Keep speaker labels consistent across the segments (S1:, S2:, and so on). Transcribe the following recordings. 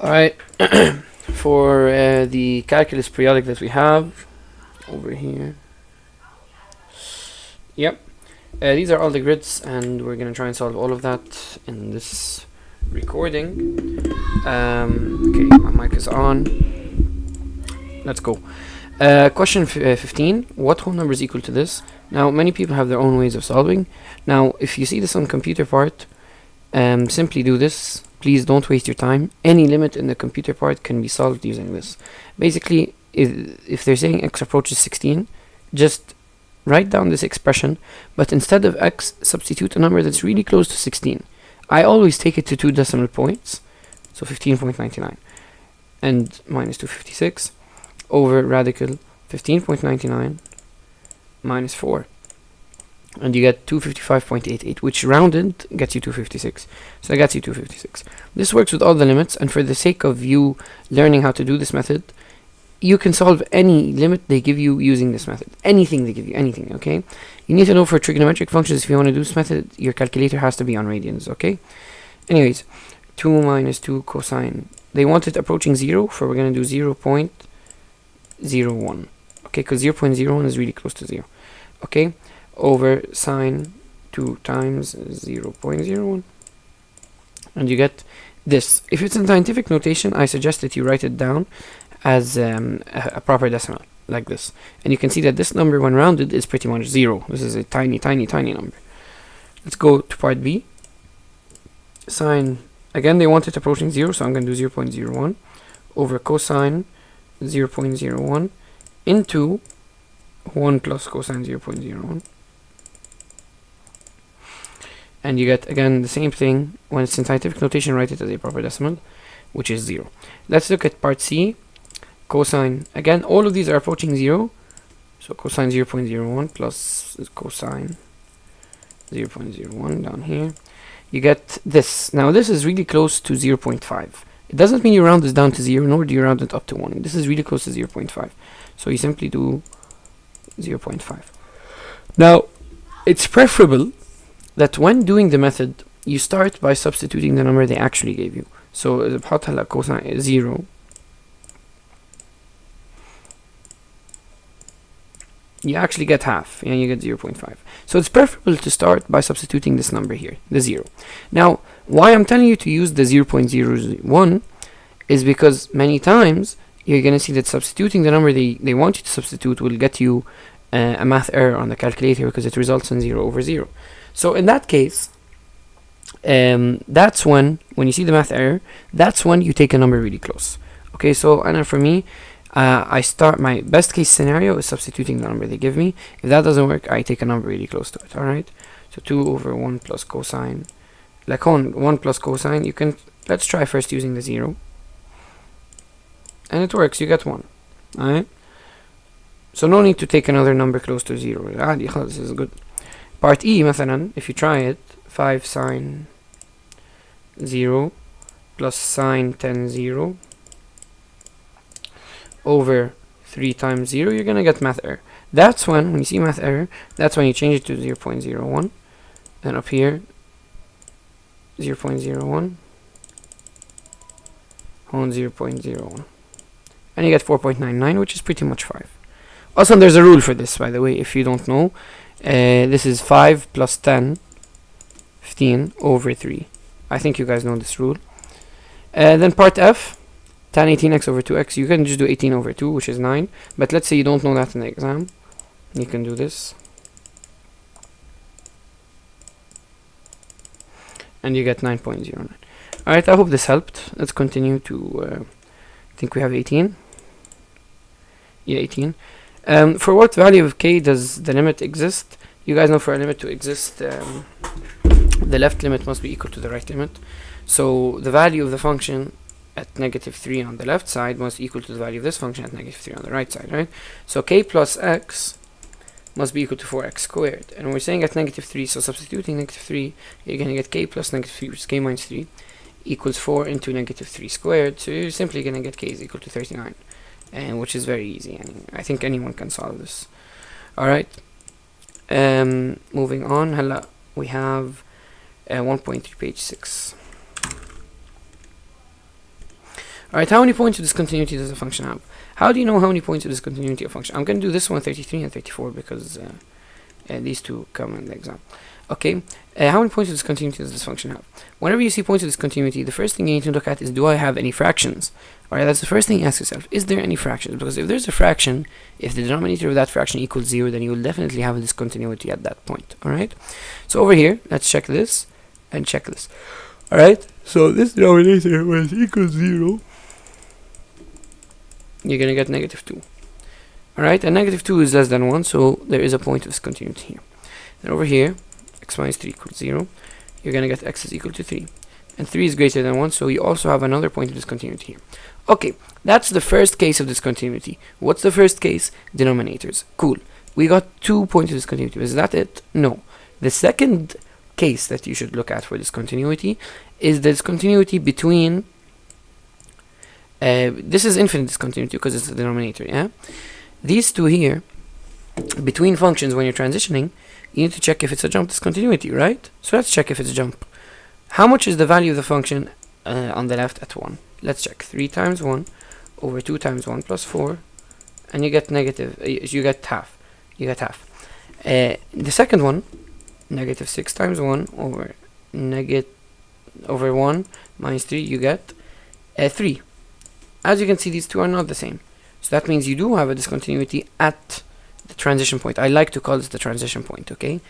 S1: Alright, for the calculus periodic that we have over here. Yep, these are all the grids, and we're gonna try and solve all of that in this recording. Okay, my mic is on. Let's go. Question 15. What whole number is equal to this? Now, many people have their own ways of solving. Now, if you see this on computer part, simply do this. Please don't waste your time. Any limit in the computer part can be solved using this. Basically, if they're saying x approaches 16, just write down this expression, but instead of x, substitute a number that's really close to 16. I always take it to 2 decimal points, so 15.99, and minus 256 over radical 15.99 minus 4. And you get 255.88, which rounded gets you 256. So that gets you 256. This works with all the limits, and for the sake of you learning how to do this method, you can solve any limit they give you using this method. Anything they give you, anything, okay? You need to know for trigonometric functions, if you want to do this method, your calculator has to be on radians, okay? Anyways, 2 minus 2 cosine. They want it approaching 0, so we're going to do 0.01. Okay, because 0.01 is really close to 0. Okay? Over sine 2 times 0.01, and you get this. If it's in scientific notation, I suggest that you write it down as a proper decimal, like this, and you can see that this number, when rounded, is pretty much 0. This is a tiny number. Let's go to part B. Sine, again they want it approaching 0, so I'm going to do 0.01 over cosine 0.01 into 1 plus cosine 0.01. And you get, again, the same thing. When it's in scientific notation, write it as a proper decimal, which is 0. Let's look at part C. Cosine. Again, all of these are approaching 0. So cosine 0.01 plus cosine 0.01 down here. You get this. Now, this is really close to 0.5. It doesn't mean you round this down to 0, nor do you round it up to 1. This is really close to 0.5. So you simply do 0.5. Now, it's preferable that when doing the method, you start by substituting the number they actually gave you. So بحط هلا cosine 0. You actually get half, and you get 0.5. So it's preferable to start by substituting this number here, the 0. Now, why I'm telling you to use the 0.01 is because many times you're going to see that substituting the number they want you to substitute will get you a math error on the calculator, because it results in 0 over 0. So in that case, that's when you see the math error, that's when you take a number really close. Okay, so and for me, I start, my best case scenario is substituting the number they give me. If that doesn't work, I take a number really close to it. Alright, so 2 over 1 plus cosine, like on 1 plus cosine, you can, let's try first using the 0, and it works, you get 1. Alright, so no need to take another number close to 0. This is good. Part E, مثلا, if you try it, 5 sine 0 plus sine 10 0 over 3 times 0, you're gonna get math error. That's when you see math error, that's when you change it to 0.01, and up here 0.01 on 0.01, and you get 4.99, which is pretty much 5. Also, there's a rule for this, by the way, if you don't know. This is 5 plus 10, 15 over 3. I think you guys know this rule. Then part F, tan 18x over 2x. You can just do 18 over 2, which is 9. But let's say you don't know that in the exam. You can do this. And you get 9.09. Alright, I hope this helped. Let's continue to, I think we have 18. Yeah, 18. For what value of k does the limit exist? You guys know for a limit to exist, the left limit must be equal to the right limit. So the value of the function at -3 on the left side must equal to the value of this function at -3 on the right side, right? So k plus x must be equal to 4x squared. And we're saying at -3, so substituting -3, you're going to get k plus -3, which is k minus 3, equals 4 into -3 squared. So you're simply going to get k is equal to 39. And which is very easy, and I think anyone can solve this. Alright, moving on, هلا we have 1.3 page 6. Alright, how many points of discontinuity does a function have? How do you know how many points of discontinuity a function? I'm going to do this one 33 and 34 because these two come in the exam. Okay, how many points of discontinuity does this function have? Whenever you see points of discontinuity, the first thing you need to look at is, do I have any fractions? Alright, that's the first thing you ask yourself. Is there any fractions? Because if there's a fraction, if the denominator of that fraction equals 0, then you will definitely have a discontinuity at that point. Alright, so over here, let's check this and check this. Alright, so this denominator when it equals 0, you're going to get negative 2. Alright, and negative 2 is less than 1, so there is a point of discontinuity here. Then over here, x minus 3 equals 0, you're going to get x is equal to 3. And 3 is greater than 1, so you also have another point of discontinuity here. Okay, that's the first case of discontinuity. What's the first case? Denominators. Cool. We got 2 points of discontinuity. Is that it? No. The second case that you should look at for discontinuity is the discontinuity between this is infinite discontinuity because it's the denominator, yeah? These two here, between functions when you're transitioning, you need to check if it's a jump discontinuity, right? So let's check if it's a jump. How much is the value of the function on the left at 1? Let's check. 3 times 1 over 2 times 1 plus 4, and you get negative, you get half. You get half. The second one, negative 6 times 1 over 1 minus 3, you get 3. As you can see, these two are not the same. So that means you do have a discontinuity at the transition point. I like to call this the transition point, okay?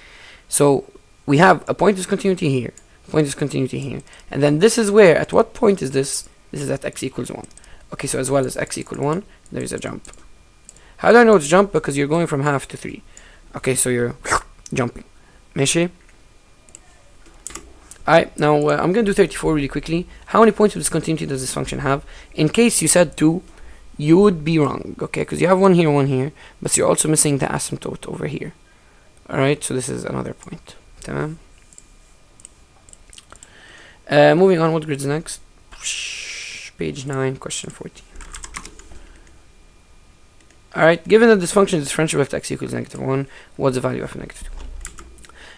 S1: So we have a point of discontinuity here, point of discontinuity here, and then this is where, at what point is this? This is at x equals 1. Okay, so as well as x equals 1, there is a jump. How do I know it's jump? Because you're going from half to 3. Okay, so you're jumping. Meshi? Alright, now I'm going to do 34 really quickly. How many points of discontinuity does this function have? In case you said 2, you would be wrong, okay? Because you have one here, but you're also missing the asymptote over here. Alright, so this is another point. Tamam. Moving on, what grids next? Page 9, question 14. Alright, given that this function is differentiable if x equals negative 1, what's the value of negative 2?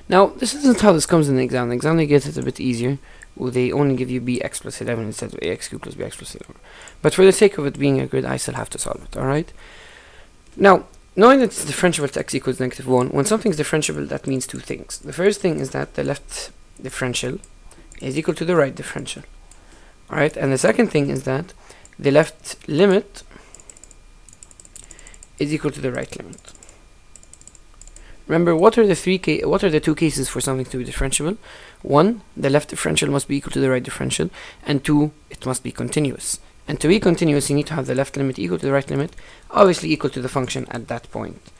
S1: Now, this isn't how this comes in the exam. The exam, they get it a bit easier. Well, they only give you bx plus 11 instead of ax cubed plus bx plus 11. But for the sake of it being a grid, I still have to solve it, alright? Now, knowing that it's differentiable to x equals negative 1, when something's differentiable, that means two things. The first thing is that the left differential is equal to the right differential. Alright, and the second thing is that the left limit is equal to the right limit. Remember, what are the two cases for something to be differentiable? 1, the left differential must be equal to the right differential, and 2, it must be continuous. And to be continuous, you need to have the left limit equal to the right limit, obviously equal to the function at that point,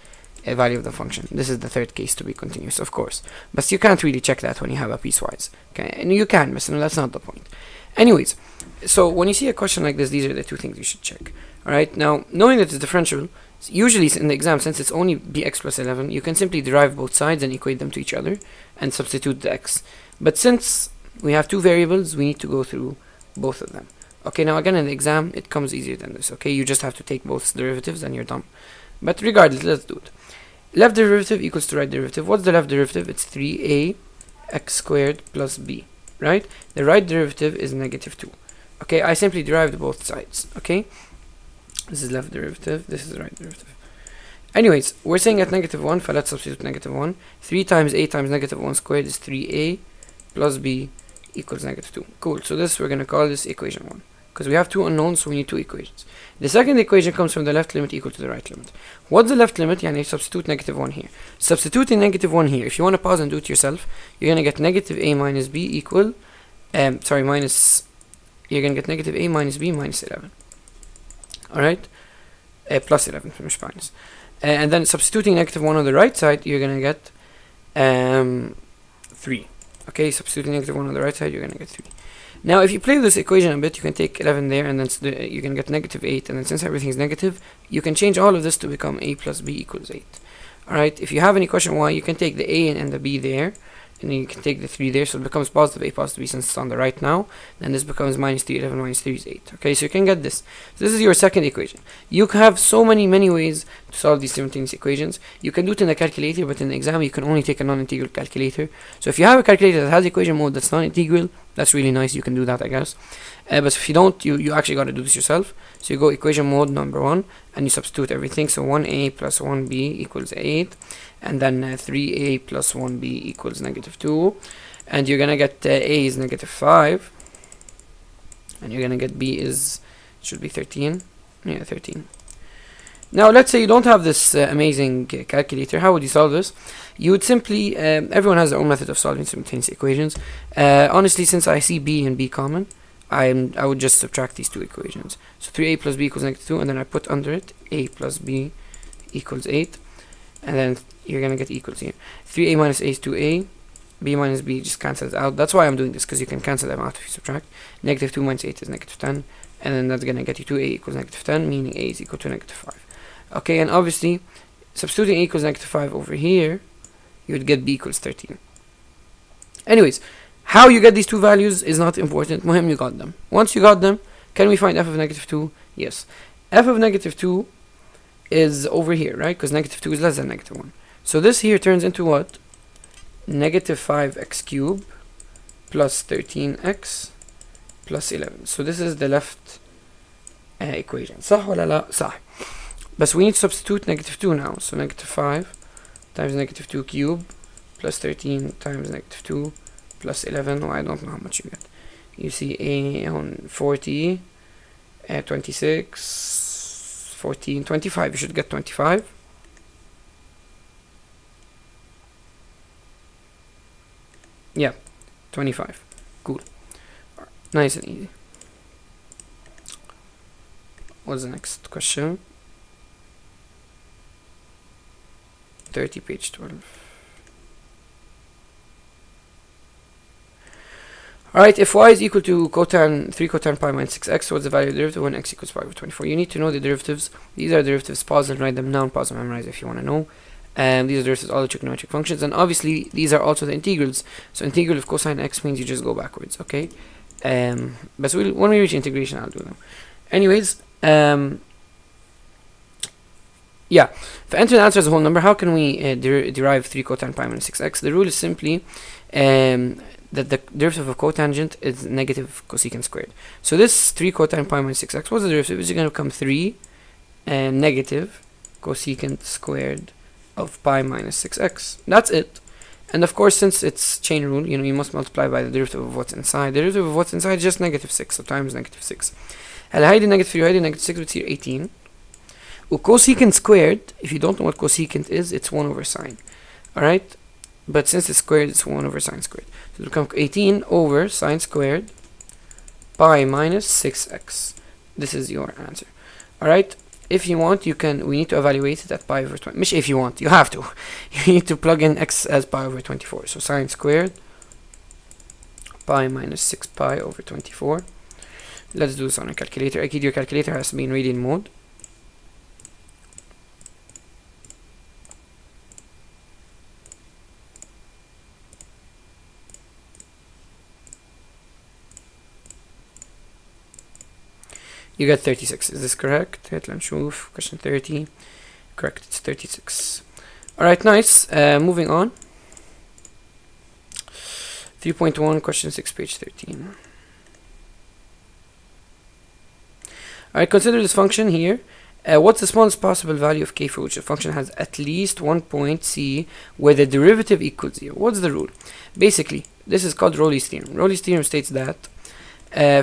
S1: a value of the function. This is the third case to be continuous, of course. But you can't really check that when you have a piecewise. Okay, and you can, but no, that's not the point. Anyways, so when you see a question like this, these are the two things you should check. Alright, now, knowing that it's differentiable, usually in the exam, since it's only bx plus 11, you can simply derive both sides and equate them to each other and substitute the x. But since we have two variables, we need to go through both of them. Okay, now again in the exam, it comes easier than this, okay? You just have to take both derivatives and you're done. But regardless, let's do it. Left derivative equals to right derivative. What's the left derivative? It's 3a x squared plus b, right? The right derivative is negative 2. Okay, I simply derived both sides, okay? This is left derivative, this is right derivative. Anyways, we're saying at negative 1, so let's substitute negative 1. 3 times a times negative 1 squared is 3a plus b equals negative 2. Cool, so this, we're going to call this equation 1. Because we have two unknowns, so we need two equations. The second equation comes from the left limit equal to the right limit. What's the left limit? Yani substitute negative 1 here. Substituting negative 1 here, if you want to pause and do it yourself, you're going to get negative a minus b equal, you're going to get negative a minus b minus 11. Alright, plus 11 مش minus. And then substituting negative 1 on the right side, you're gonna get 3. Okay, substituting negative 1 on the right side, you're gonna get 3. Now if you play with this equation a bit, you can take 11 there, and then you can get negative 8, and then since everything is negative, you can change all of this to become a plus b equals 8. Alright, if you have any question why, you can take the a and the b there, and you can take the 3 there, so it becomes positive a positive b since it's on the right now. Then this becomes minus 3 11 minus 3 is 8. Okay, so you can get this. So this is your second equation. You have so many ways to solve these simultaneous equations. You can do it in a calculator, but in the exam you can only take a non-integral calculator. So if you have a calculator that has equation mode that's non-integral, that's really nice. You can do that, I guess. But if you don't, you actually got to do this yourself. So you go equation mode number 1 and you substitute everything. So 1a plus 1b equals 8, and then 3a plus 1b equals negative 2, and you're gonna get a is negative 5, and you're gonna get b is, should be 13. Yeah, 13. Now let's say you don't have this amazing calculator. How would you solve this? You would simply, everyone has their own method of solving simultaneous equations. Honestly, since I see b and b common, I would just subtract these two equations. So 3a plus b equals negative 2, and then I put under it a plus b equals 8, and then you're gonna get equals here. 3a minus a is 2a, b minus b just cancels out. That's why I'm doing this, because you can cancel them out if you subtract. Negative 2 minus 8 is negative 10, and then that's gonna get you 2a equals negative 10, meaning a is equal to negative 5. Okay, and obviously, substituting a equals negative 5 over here, you would get b equals 13. Anyways, how you get these two values is not important. Muhim, you got them. Once you got them, can we find f of negative 2? Yes. F of negative 2 is over here, right? Because negative 2 is less than negative 1. So this here turns into what? Negative 5x cubed plus 13x plus 11. So this is the left equation. صح ولا لا؟ صح. But we need to substitute negative 2 now. So negative 5 times negative 2 cubed plus 13 times negative 2 plus 11. Oh, I don't know how much you get. You see a on 40, 26, 14, 25. You should get 25. Yeah, 25. Cool. Nice and easy. What's the next question? 30, page 12. Alright, if y is equal to 3 cotan pi minus 6x, what's the value of the derivative when x equals pi over 24? You need to know the derivatives. These are derivatives. Pause and write them down. Pause and memorize if you want to know. These are derivatives of all the trigonometric functions, and obviously these are also the integrals. So integral of cosine x means you just go backwards, okay? But when we reach integration, I'll do them. Anyways, yeah, if enter the answer as a whole number, how can we derive 3 cotan pi minus 6x? The rule is simply that the derivative of cotangent is negative cosecant squared. So this 3 cotan pi minus 6x, what's the derivative? It's going to become 3 negative cosecant squared of pi minus 6x. That's it. And of course, since it's chain rule, you know, you must multiply by the derivative of what's inside. The derivative of what's inside is just negative 6, so times negative 6. هلا هيدي negative 3 وهيدي negative 6 بتصير 18. Cosecant squared, if you don't know what cosecant is, it's 1 over sine. Alright? But since it's squared, it's 1 over sine squared. So it'll become 18 over sine squared pi minus 6x. This is your answer. Alright? If you want, we need to evaluate it at pi over 20. Mish if you want, you have to. You need to plug in x as pi over 24. So sine squared pi minus 6 pi over 24. Let's do this on a calculator. Akid, your calculator has to be in radian mode. You got 36. Is this correct? Question 30. Correct, it's 36. Alright, nice. Moving on. 3.1, question 6, page 13. Alright, consider this function here. What's the smallest possible value of k for which the function has at least one point c where the derivative equals 0? What's the rule? Basically, this is called Rolle's theorem. Rolle's theorem states that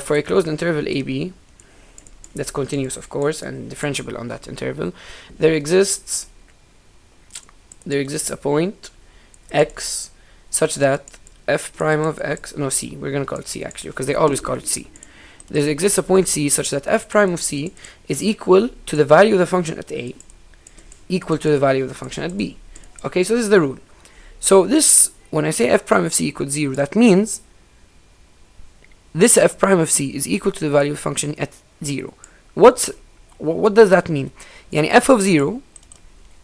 S1: for a closed interval AB, that's continuous of course and differentiable on that interval, there exists a point x such that f prime of x, no c, we're gonna call it c actually because they always call it c. There exists a point c such that f prime of c is equal to the value of the function at a equal to the value of the function at b. Okay, so this is the rule. So this, when I say f prime of c equals 0, that means this f prime of c is equal to the value of the function at 0. What does that mean? Yani f of 0,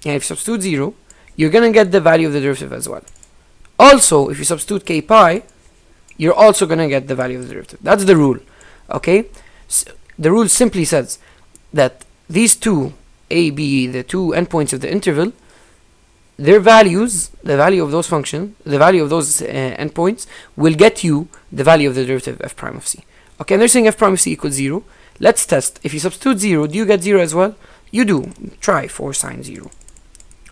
S1: and if you substitute 0, you're gonna get the value of the derivative as well. Also, if you substitute k pi, you're also gonna get the value of the derivative. That's the rule. Okay, the rule simply says that these two a, b, the two endpoints of the interval, their values, the value of those functions, the value of those endpoints, will get you the value of the derivative f prime of c. Okay, and they're saying f prime of c equals 0. Let's test. If you substitute 0, do you get 0 as well? You do. Try 4 sine 0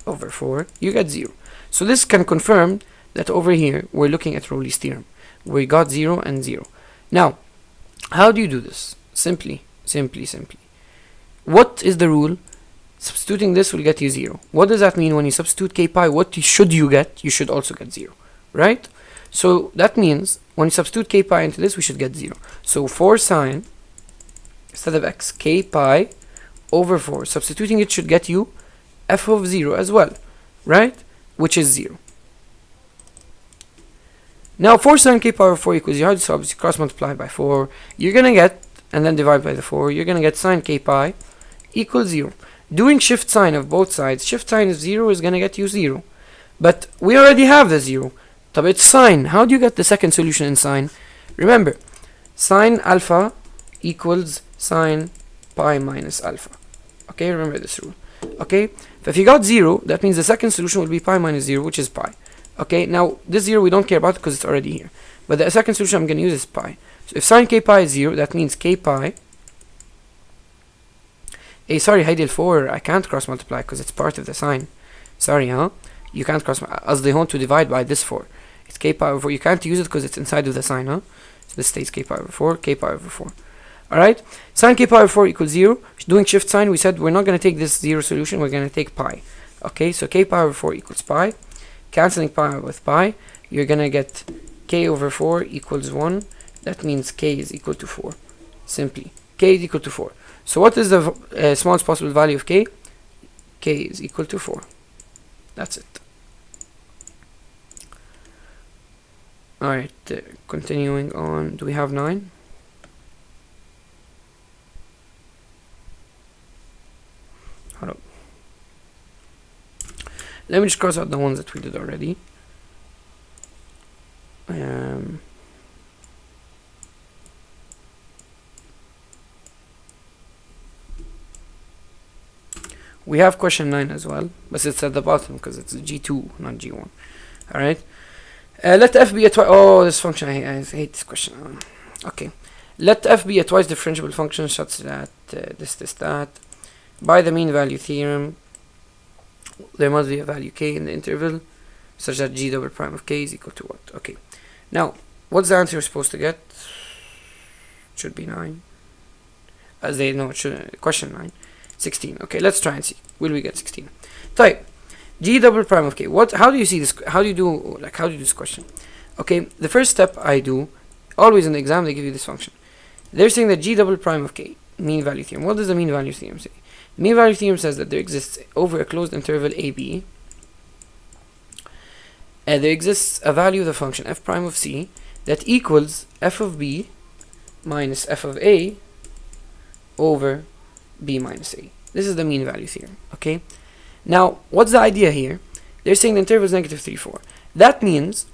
S1: over 4. You get 0. So this can confirm that over here we're looking at Rowley's theorem. We got 0 and 0. Now, how do you do this? Simply. What is the rule? Substituting this will get you 0. What does that mean? When you substitute k pi, what should you get? You should also get 0, right? So that means when you substitute k pi into this, we should get 0. So 4 sine, instead of x, k pi over 4. Substituting it should get you f of 0 as well, right? Which is 0. Now 4 sine k pi over 4 equals 0. How do you solve this? Cross multiply by 4. You're gonna get, and then divide by the 4. You're gonna get sine k pi equals 0. Doing shift sign of both sides, shift sign of 0 is gonna get you 0. But we already have the 0. But it's sine. How do you get the second solution in sine? Remember, sine alpha equals sine pi minus alpha. Okay, remember this rule. Okay, so if you got 0, that means the second solution will be pi minus 0, which is pi. Okay, now this 0 we don't care about because it's already here. But the second solution I'm going to use is pi. So if sine k pi is 0, that means k pi. Hey, sorry, هيدي 4 I can't cross multiply because it's part of the sine. Sorry, huh? You can't cross. As they want to divide by this 4. It's k pi over 4. You can't use it because it's inside of the sine, huh? So this stays k pi over 4, k pi over 4. Alright? Sine k pi over 4 equals 0. Doing shift sign, we said we're not going to take this 0 solution, we're going to take pi. Okay, so k pi over 4 equals pi. Cancelling pi with pi, you're going to get k over 4 equals 1. That means k is equal to 4. Simply. K is equal to 4. So what is the smallest possible value of k? K is equal to 4. That's it. Alright, continuing on. Do we have 9? Hold up. Let me just cross out the ones that we did already. We have question 9 as well, but it's at the bottom because it's G2, not G1. Alright. Let f be a twice. Oh, this function, I hate this question. Okay. Let f be a twice differentiable function such that that. By the mean value theorem, there must be a value k in the interval such that g double prime of k is equal to what? Okay. Now, what's the answer we're supposed to get? Should be 9. As they know, it should, question 9. 16. Okay, let's try and see. Will we get 16? Type g double prime of k. How do you see this? How do you do this question? Okay, the first step I do, always in the exam they give you this function. They're saying that g double prime of k, mean value theorem. What does the mean value theorem say? The mean value theorem says that there exists over a closed interval ab, there exists a value of the function f prime of c that equals f of b minus f of a over b minus a. This is the mean value theorem. Okay. Now, what's the idea here? They're saying the interval is negative 3, 4. That means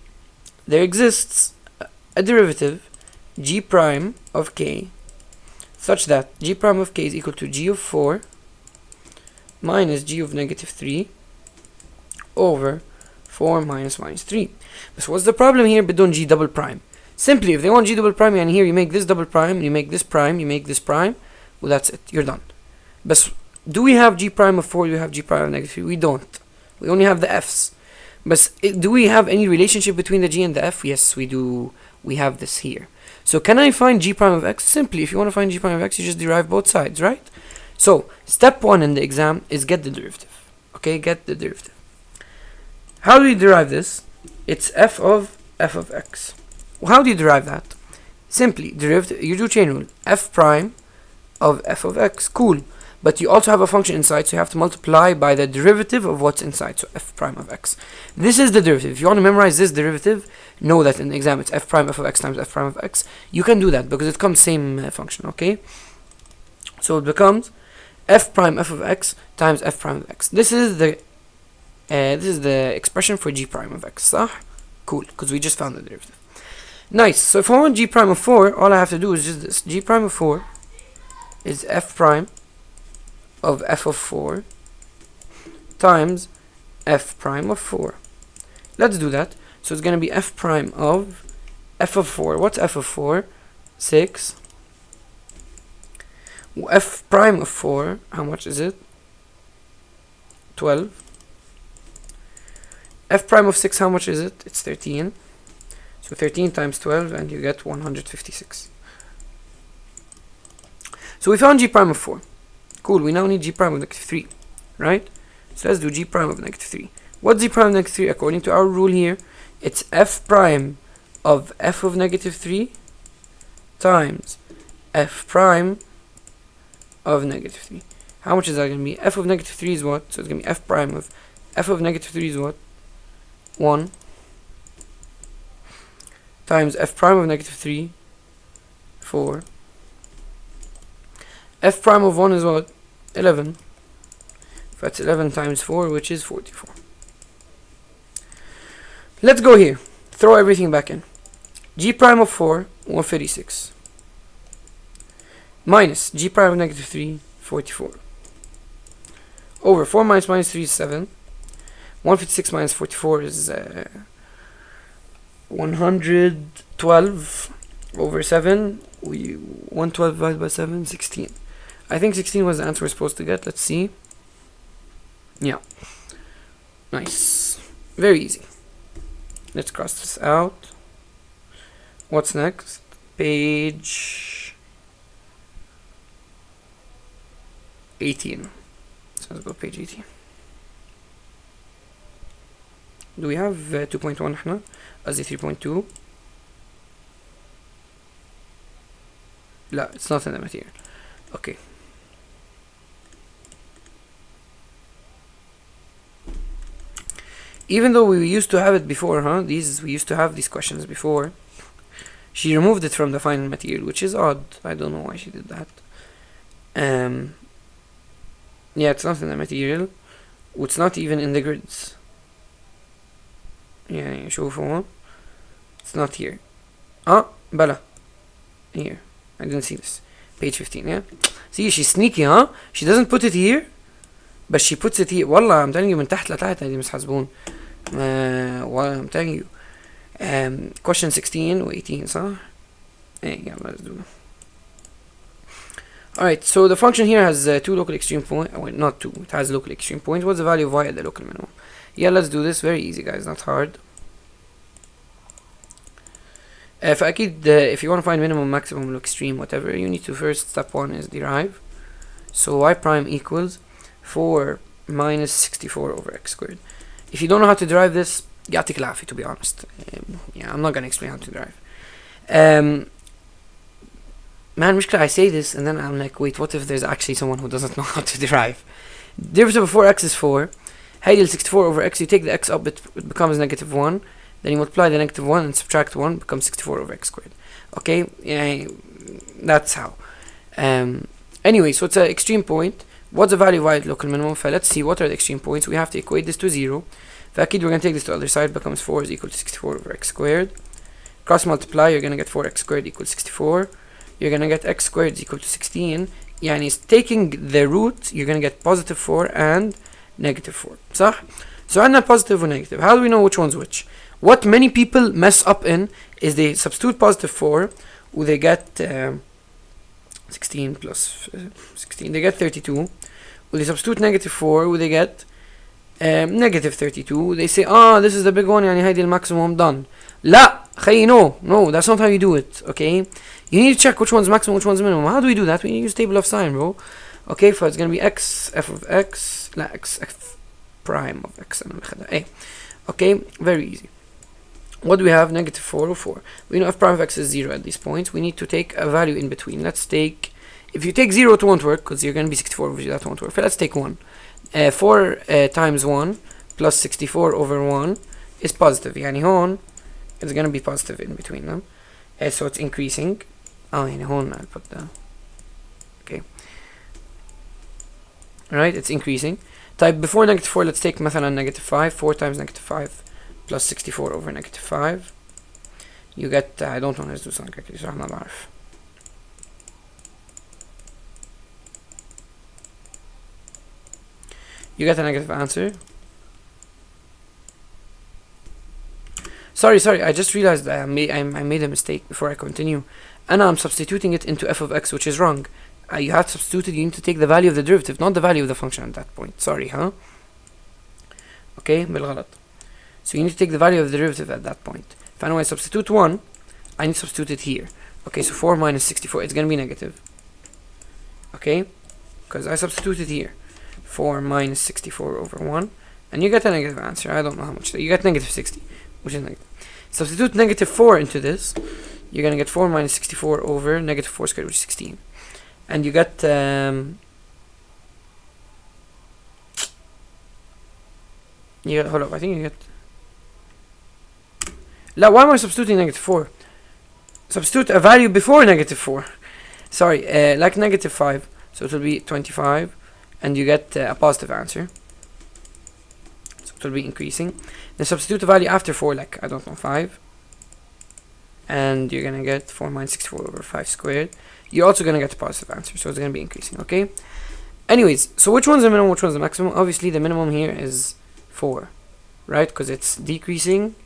S1: there exists a derivative g prime of k such that g prime of k is equal to g of 4 minus g of negative 3 over 4 minus 3. So what's the problem here? Bidon g double prime. Simply, if they want g double prime, and here you make this double prime, you make this prime, you make this prime, well, that's it. You're done. But do we have g prime of 4? Do we have g prime of negative 3? We don't. We only have the f's. But do we have any relationship between the g and the f? Yes, we do. We have this here. So can I find g prime of x? Simply, if you want to find g prime of x, you just derive both sides, right? So step 1 in the exam is get the derivative. Okay, get the derivative. How do you derive this? It's f of x. Well, how do you derive that? Simply, derivative. You do chain rule. F prime of f of x. Cool. But you also have a function inside, so you have to multiply by the derivative of what's inside, so f prime of x. This is the derivative. If you want to memorize this derivative, know that in the exam it's f prime f of x times f prime of x. You can do that because it comes same function, okay? So it becomes f prime f of x times f prime of x. This is the expression for g prime of x. صح? Cool, because we just found the derivative. Nice. So if I want g prime of 4, all I have to do is just this. G prime of 4 is f prime of f of 4 times f prime of 4. Let's do that. So it's going to be f prime of f of 4. What's f of 4? 6. F prime of 4, how much is it? 12. F prime of 6, how much is it? It's 13. So 13 times 12 and you get 156. So we found g prime of 4. Cool, we now need g prime of negative 3, right? So let's do g prime of negative 3. What's g prime of negative 3? According to our rule here, it's f prime of f of negative 3 times f prime of negative 3. How much is that going to be? F of negative 3 is what? So it's going to be f prime of f of negative 3 is what? 1 times f prime of negative 3, 4. F prime of 1 is what? 11. That's 11 times 4, which is 44. Let's go here. Throw everything back in. G prime of 4, 156. Minus G prime of negative 3, 44. Over 4 minus 3 is 7. 156 minus 44 is 112 over 7. 112 divided by 7, 16. I think 16 was the answer we're supposed to get. Let's see. Yeah. Nice. Very easy. Let's cross this out. What's next? Page 18. So let's go page 18. Do we have 2.1 احنا؟ قصدي 3.2. لا, it's not in the material. Okay. Even though we used to have it before, huh? We used to have these questions before. She removed it from the final material, which is odd. I don't know why she did that. Yeah, it's not in the material. It's not even in the grids. Yeah, شوفوا. It's not here. Bella. Here. I didn't see this. Page 15, yeah? See, she's sneaky, huh? She doesn't put it here, but she puts it here. والله, I'm telling you, من تحت لتحت هذه مش حاسبون. I'm telling you. Question 16 or 18, صح? Yeah, let's do it. Alright, so the function here has two local extreme points. Well, not two. It has local extreme points. What's the value of y at the local minimum? Yeah, let's do this. Very easy, guys. Not hard. If you want to find minimum, maximum, extreme, whatever, you need to first, step 1 is derive. So y prime equals 4 minus 64 over x squared. If you don't know how to derive this, يعطيك العافية, to be honest. Yeah, I'm not going to explain how to derive. Man, I say this and then I'm like, wait, what if there's actually someone who doesn't know how to derive? Derivative of 4x is 4. هيدي 64 over x, you take the x up, it becomes negative 1. Then you multiply the negative 1 and subtract 1, becomes 64 over x squared. Okay? Yeah, that's how. Anyway, so it's an extreme point. What's the value of y at local minimum? Let's see, what are the extreme points? We have to equate this to 0. فأكيد we're going to take this to the other side, becomes 4 is equal to 64 over x squared. Cross multiply, you're going to get 4x squared equals 64. You're going to get x squared is equal to 16. يعني is taking the root, you're going to get positive 4 and negative 4. صح? So عندنا positive and negative. How do we know which one's which? What many people mess up in is they substitute positive 4, or they get 16 plus 16, they get 32. Or they substitute negative 4, or they get negative 32. They say, this is the big one, يعني هيدي الماximum done. لا, خي, no, that's not how you do it, okay? You need to check which one's maximum, which one's minimum. How do we do that? We use table of sign, bro. Okay, so it's gonna be x, f of x, لا, x, f prime of x. Okay, very easy. What do we have? Negative 4 or 4. We know f prime of x is 0 at these points. We need to take a value in between. Let's take, if you take 0, it won't work, because you're going to be 64 over 0, that won't work. Let's take 1. 4 times 1 plus 64 over 1 is positive. يعني هون, it's going to be positive in between them. So it's increasing. يعني هون I'll put the, okay. Alright, it's increasing. Type before negative 4, let's take مثلا negative 5. 4 times negative 5 plus 64 over negative 5. You get, I don't know, let's do something calculator, I'm not عارف. You get a negative answer. Sorry, I just realized that I made a mistake before I continue. And I'm substituting it into f of x, which is wrong. You have to substitute it, you need to take the value of the derivative, not the value of the function at that point. Sorry, huh? Okay, بالغلط. So you need to take the value of the derivative at that point. If I know I substitute 1, I need to substitute it here. Okay, so 4 minus 64, it's gonna be negative. Okay, because I substituted here. 4 minus 64 over 1, and you get a negative answer. I don't know how much. You get negative 60, which is negative. Substitute negative 4 into this, you're gonna get 4 minus 64 over negative 4 squared, which is 16. And you get hold up, I think you get why am I substituting negative 4? Substitute a value before negative 4. Sorry, like negative 5, so it will be 25, and you get a positive answer, so it will be increasing. Then substitute a value after 4, like I don't know, 5, and you're gonna get 4 minus 64 over 5 squared. You're also gonna get a positive answer, so it's gonna be increasing. Okay, anyways, so which one's the minimum, which one's the maximum? Obviously the minimum here is 4, right, because it's decreasing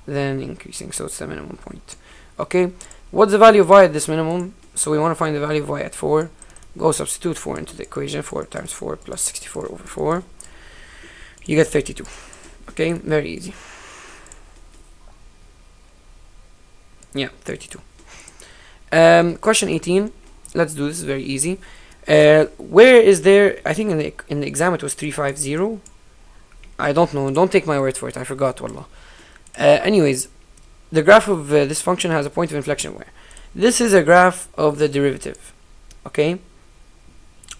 S1: then increasing, so it's the minimum point. Okay, what's the value of y at this minimum? So we want to find the value of y at 4. Go substitute 4 into the equation. 4 times 4 plus 64 over 4, you get 32. Okay, very easy. Yeah, 32. Question 18, let's do this, very easy. Where is there, I think in the exam it was 350. I don't know, don't take my word for it, I forgot, wallah. Anyways, the graph of this function has a point of inflection where this is a graph of the derivative. Okay,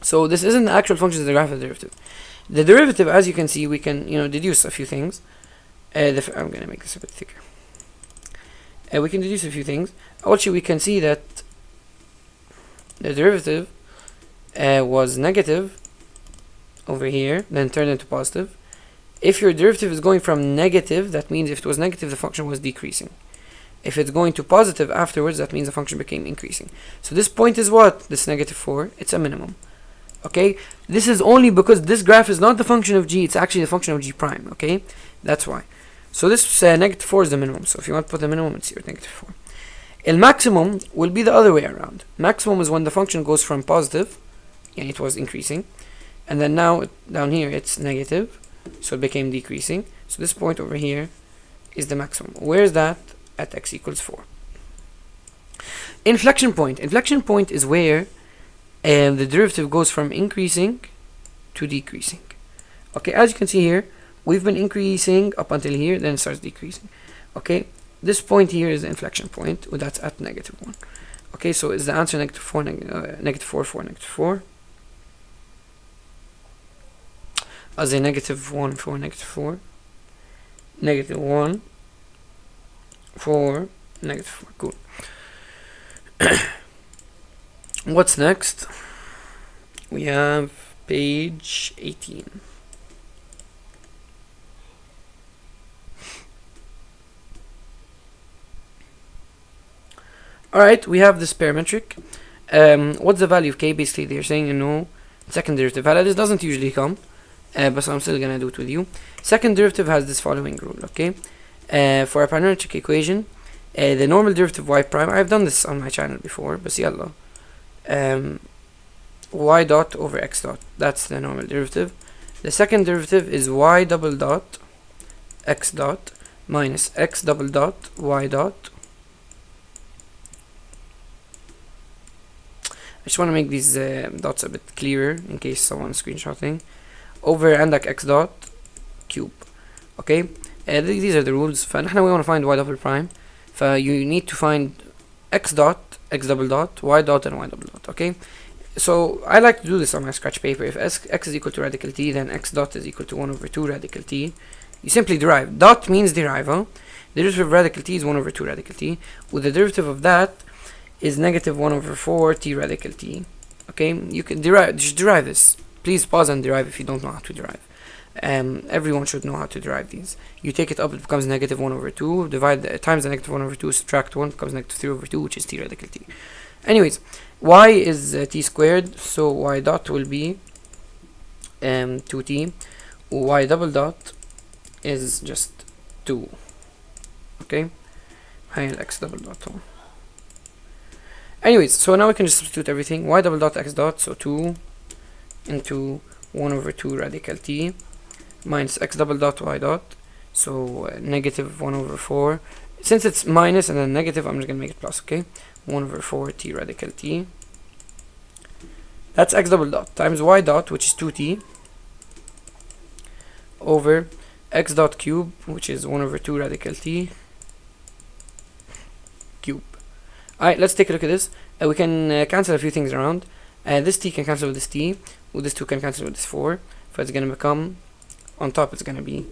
S1: so this isn't the actual function, it's the graph of the derivative. The derivative, as you can see, we can deduce a few things. I'm gonna make this a bit thicker. We can deduce a few things. Also, we can see that the derivative was negative over here, then turned into positive. If your derivative is going from negative, that means if it was negative, the function was decreasing. If it's going to positive afterwards, that means the function became increasing. So this point is what? This negative 4, it's a minimum. Okay, this is only because this graph is not the function of g, it's actually the function of g prime. Okay, that's why. So this negative 4 is the minimum. So if you want to put the minimum, it's here, negative 4. El maximum will be the other way around. Maximum is when the function goes from positive, and it was increasing, and then now down here it's negative, so it became decreasing. So this point over here is the maximum. Where is that? At x equals 4. Inflection point. Inflection point is where the derivative goes from increasing to decreasing. Okay, as you can see here, we've been increasing up until here, then it starts decreasing. Okay, this point here is the inflection point, that's at negative 1. Okay, so is the answer negative 4, negative 4, 4, negative 4? As a negative 1, 4, negative 4, negative 1, 4, negative 4. Cool. What's next? We have page 18. Alright, we have this parametric. What's the value of k? Basically, they're saying, second derivative. This doesn't usually come, but I'm still gonna do it with you. Second derivative has this following rule, okay? For a parametric equation, the normal derivative y prime, I've done this on my channel before, but yalla. Y dot over x dot, that's the normal derivative. The second derivative is y double dot x dot minus x double dot y dot. I just want to make these dots a bit clearer in case someone's screenshotting. Over عندك x dot cube. Okay, these are the rules. فنحن we want to find y double prime. You need to find x dot, x double dot, y dot, and y double dot. Okay, so I like to do this on my scratch paper. If x is equal to radical t, then x dot is equal to 1 over 2 radical t. You simply derive. Dot means derive. Huh? The derivative of radical t is 1 over 2 radical t. With the derivative of that is negative 1 over 4 t radical t. Okay, you can derive. Just derive this. Please pause and derive if you don't know how to derive. Everyone should know how to derive these. You take it up, it becomes negative 1 over 2, divide times the negative 1 over 2, subtract 1, becomes negative 3 over 2, which is t radical t. Anyways, y is t squared, so y dot will be 2t, y double dot is just 2. Okay, and x double dot. Anyways, so now we can just substitute everything. Y double dot x dot, so 2 into 1 over 2 radical t minus x double dot y dot, so negative 1 over 4. Since it's minus and then negative, I'm just gonna make it plus. Okay, 1 over 4 t radical t. That's x double dot times y dot, which is 2t, over x dot cube, which is 1 over 2 radical t cube. Alright, let's take a look at this. We can cancel a few things around. This t can cancel with this t, with this 2 can cancel with this 4. So it's going to become, on top it's going to be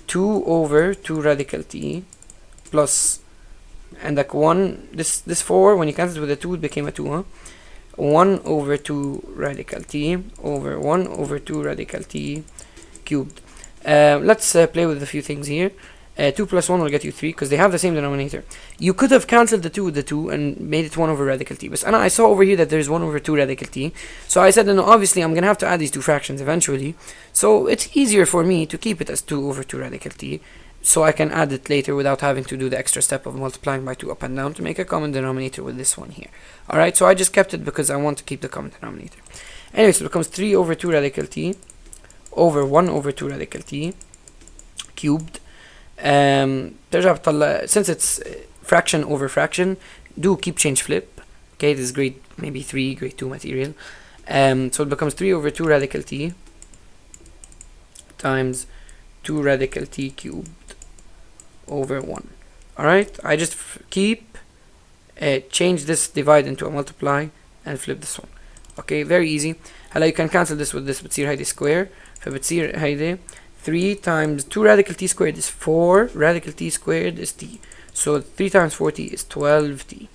S1: 2 over 2 radical t plus, and like 1, this 4, when you cancel it with the 2, it became a 2, huh? 1 over 2 radical t over 1 over 2 radical t cubed. Let's play with a few things here. 2 plus 1 will get you 3 because they have the same denominator. You could have cancelled the 2 with the 2 and made it 1 over radical t. But I saw over here that there's 1 over 2 radical t. So I said, no, obviously I'm going to have to add these two fractions eventually. So it's easier for me to keep it as 2 over 2 radical t. So I can add it later without having to do the extra step of multiplying by 2 up and down to make a common denominator with this one here. Alright, so I just kept it because I want to keep the common denominator. Anyway, so it becomes 3 over 2 radical t over 1 over 2 radical t cubed. Since it's fraction over fraction, do keep change flip. Okay, this is grade maybe 3, grade 2 material. So it becomes 3 over 2 radical t times 2 radical t cubed over 1. Alright, I just keep change this divide into a multiply and flip this one. Okay, very easy. هلا you can cancel this with this, بتصير هيدي square, فبتصير هيدي 3 times 2 radical t squared is 4, radical t squared is t. So 3 times 4t is 12t.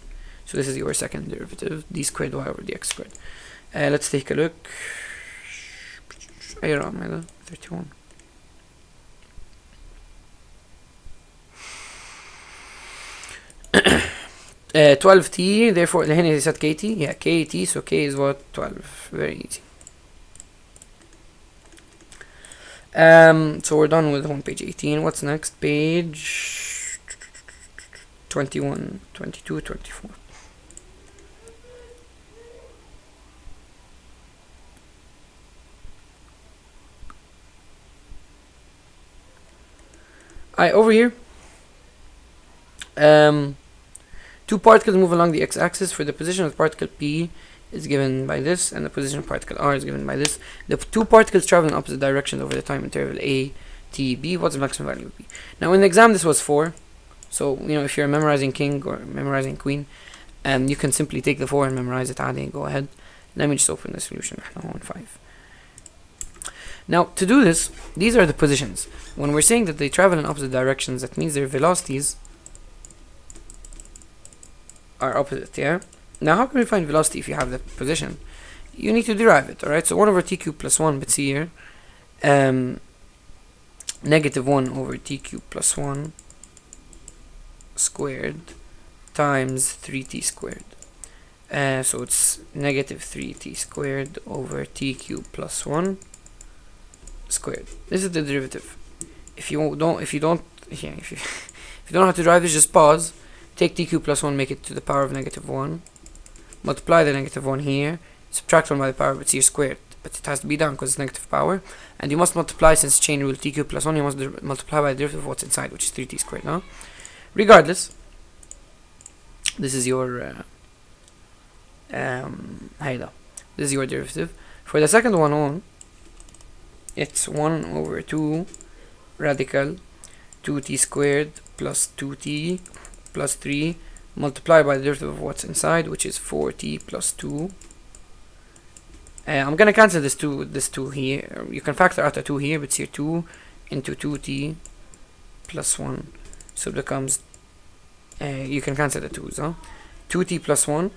S1: So this is your second derivative, d squared y over dx squared. Let's take a look. 31. 12t, therefore هنا they said kt, yeah, kt, so k is what? 12, very easy. So we're done with page 18. What's next? Page 21, 22, 24. Alright, over here. Two particles move along the x-axis. For the position of particle P is given by this, and the position of particle R is given by this. The two particles travel in opposite directions over the time interval A, T, B. What's the maximum value of B? Now in the exam this was 4. So, you know, if you're memorizing king or memorizing queen, you can simply take the 4 and memorize it عادي. Go ahead. Let me just open the solution. 5. Now, to do this, these are the positions. When we're saying that they travel in opposite directions, that means their velocities are opposite, yeah? Now, how can we find velocity if you have the position? You need to derive it, alright? So 1 over t cubed plus 1, but see here, negative 1 over t cubed plus 1 squared times 3t squared. So it's negative 3t squared over t cubed plus 1 squared. This is the derivative. If you don't know how to derive this, just pause. Take t cubed plus 1, make it to the power of negative 1. Multiply the negative 1 here. Subtract 1 by the power of t squared. But it has to be done because it's negative power. And you must multiply, since chain rule t cubed plus 1, you must multiply by the derivative of what's inside, which is 3t squared. Now, regardless, this is your this is your derivative. For the second one on, it's 1 over 2 radical 2t squared plus 2t plus 3 multiplied by the derivative of what's inside, which is 4t plus 2. I'm gonna cancel this 2 here. You can factor out a 2 here, but it's here 2 into 2t plus 1. So it becomes, you can cancel the 2's, huh? 2t plus 1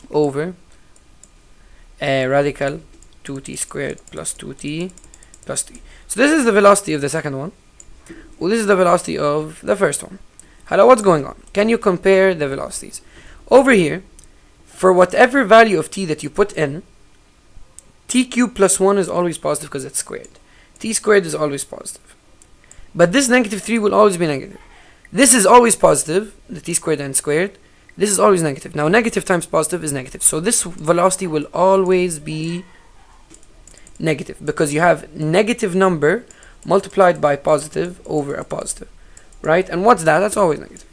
S1: over radical 2t squared plus 2t plus t. So this is the velocity of the second one. Well, this is the velocity of the first one. Hello, what's going on? Can you compare the velocities? Over here, for whatever value of t that you put in, t cubed plus 1 is always positive because it's squared. T squared is always positive. But this negative 3 will always be negative. This is always positive, the t squared and squared. This is always negative. Now negative times positive is negative. So this velocity will always be negative because you have negative number multiplied by positive over a positive. Right? And what's that? That's always negative.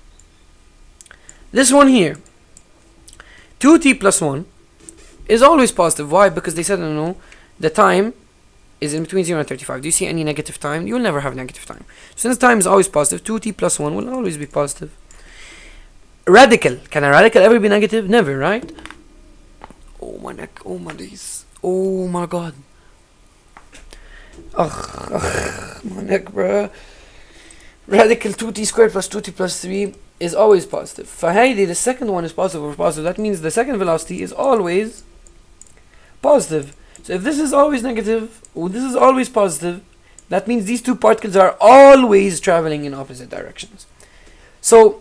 S1: This one here, 2t plus 1 is always positive. Why? Because they said, no, the time is in between 0 and 35. Do you see any negative time? You'll never have negative time. Since time is always positive, 2t plus 1 will always be positive. Radical. Can a radical ever be negative? Never, right? Oh my neck. Oh my days. Oh my god. Ugh, my neck, bruh. Radical 2t squared plus 2t plus 3 is always positive. فهيدي the second one is positive over positive. That means the second velocity is always positive. So if this is always negative, or this is always positive, that means these two particles are always traveling in opposite directions. So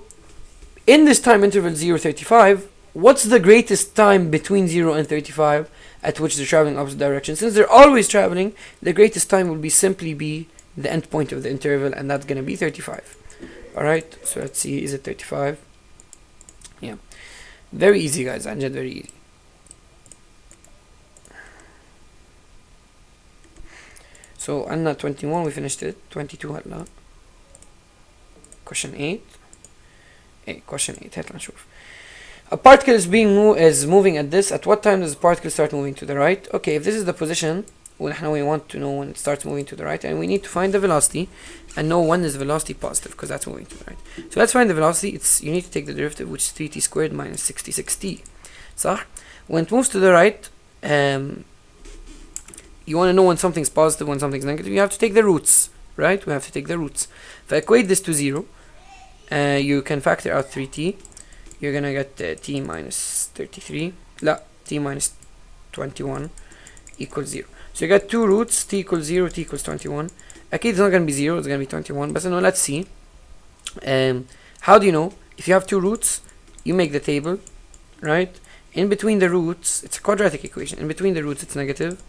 S1: in this time interval 0, 35, what's the greatest time between 0 and 35 at which they're traveling opposite directions? Since they're always traveling, the greatest time will be simply be the end point of the interval, and that's going to be 35. Alright, so let's see, is it 35? Yeah. Very easy, guys. Anjad, very easy. So, Anna 21, we finished it. 22, هلا. Question 8. Question 8. هات نشوف. A particle is moving at this. At what time does the particle start moving to the right? Okay, if this is the position, we want to know when it starts moving to the right, and we need to find the velocity and know when is the velocity positive, because that's moving to the right. So let's find the velocity. You need to take the derivative, which is 3t squared minus 66t. So when it moves to the right, you want to know when something's positive, when something's negative. You have to take the roots, right? We have to take the roots. If I equate this to 0, you can factor out 3t. You're gonna get t minus 33. لا, t minus 21 equals 0. So you got two roots, t equals 0, t equals 21. Okay, it's not going to be 0, it's going to be 21. But no, let's see. How do you know? If you have two roots, you make the table, right? In between the roots, it's a quadratic equation. In between the roots, it's negative.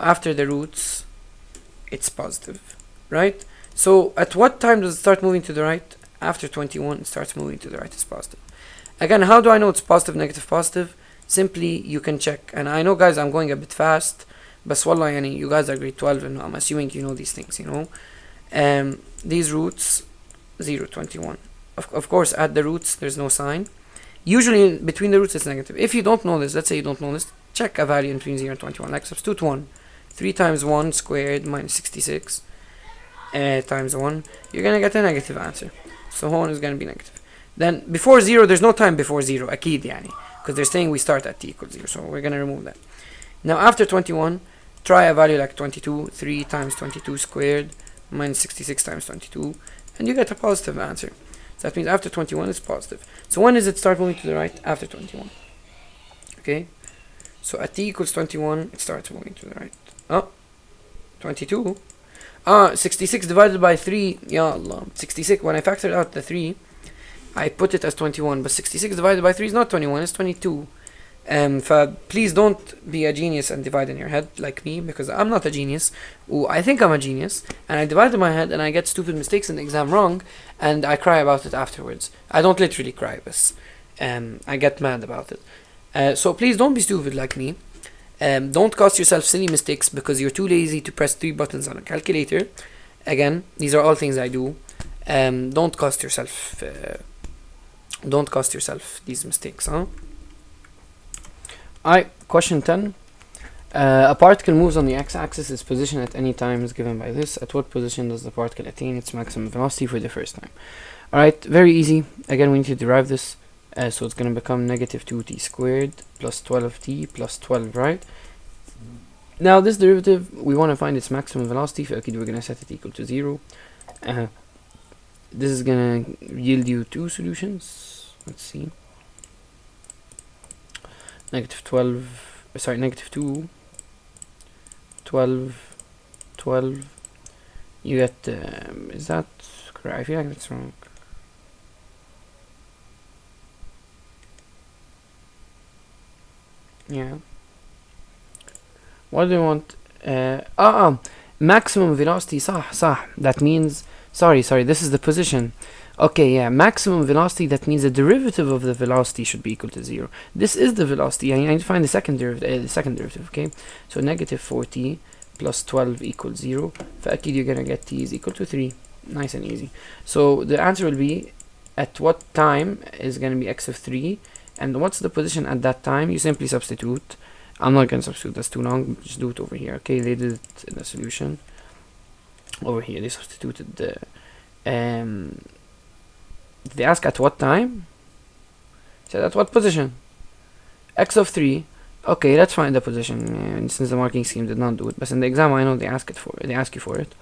S1: After the roots, it's positive, right? So at what time does it start moving to the right? After 21, it starts moving to the right, it's positive. Again, how do I know it's positive, negative, positive? Simply, you can check. And I know, guys, I'm going a bit fast, but wallah, yani, you guys are grade 12, and I'm assuming you know these things, you know. These roots, 0, 21. Of course, at the roots, there's no sign. Usually, between the roots, it's negative. If you don't know this, let's say you don't know this, check a value in between 0 and 21. Like, substitute 1. 3 times 1 squared minus 66 times 1. You're going to get a negative answer. So, 1 is going to be negative. Then, before 0, there's no time before 0. Akid, yani. Because they're saying we start at t equals 0, so we're going to remove that. Now after 21, try a value like 22, 3 times 22 squared minus 66 times 22, and you get a positive answer. So that means after 21 it's positive. So when does it start moving to the right? After 21. Okay, so at t equals 21, it starts moving to the right. Oh, 22. 66 divided by 3, ya Allah, 66, when I factored out the 3, I put it as 21, but 66 divided by 3 is not 21, it's 22. Please don't be a genius and divide in your head like me, because I'm not a genius. I think I'm a genius, and I divide in my head and I get stupid mistakes in the exam wrong, and I cry about it afterwards. I don't literally cry, but I get mad about it. So please don't be stupid like me. Don't cost yourself silly mistakes because you're too lazy to press 3 buttons on a calculator. Again, these are all things I do. Don't cost yourself these mistakes, huh? Alright, question 10. A particle moves on the x-axis. Its position at any time is given by this. At what position does the particle attain its maximum velocity for the first time? Alright, very easy. Again, we need to derive this. So it's going to become negative 2t squared plus 12t plus 12, right? Now this derivative, we want to find its maximum velocity. Okay, we're going to set it equal to 0. This is going to yield you two solutions. Let's see. Negative 2, 12, 12, you get, is that correct? I feel like that's wrong. Yeah. What do we want? Maximum velocity, صح. That means, sorry, this is the position. Okay, yeah, maximum velocity, that means the derivative of the velocity should be equal to 0. This is the velocity. I need to find the second derivative, okay? So negative 40 plus 12 equals 0. فأكيد you're gonna get t is equal to 3. Nice and easy. So the answer will be, at what time is gonna be x of 3, and what's the position at that time? You simply substitute. I'm not gonna substitute, that's too long. Just do it over here, okay? They did it in the solution. Over here, they substituted the, they ask at what time? Said at what position? X of 3. Okay, let's find the position. Since the marking scheme did not do it, but in the exam I know they ask you for it.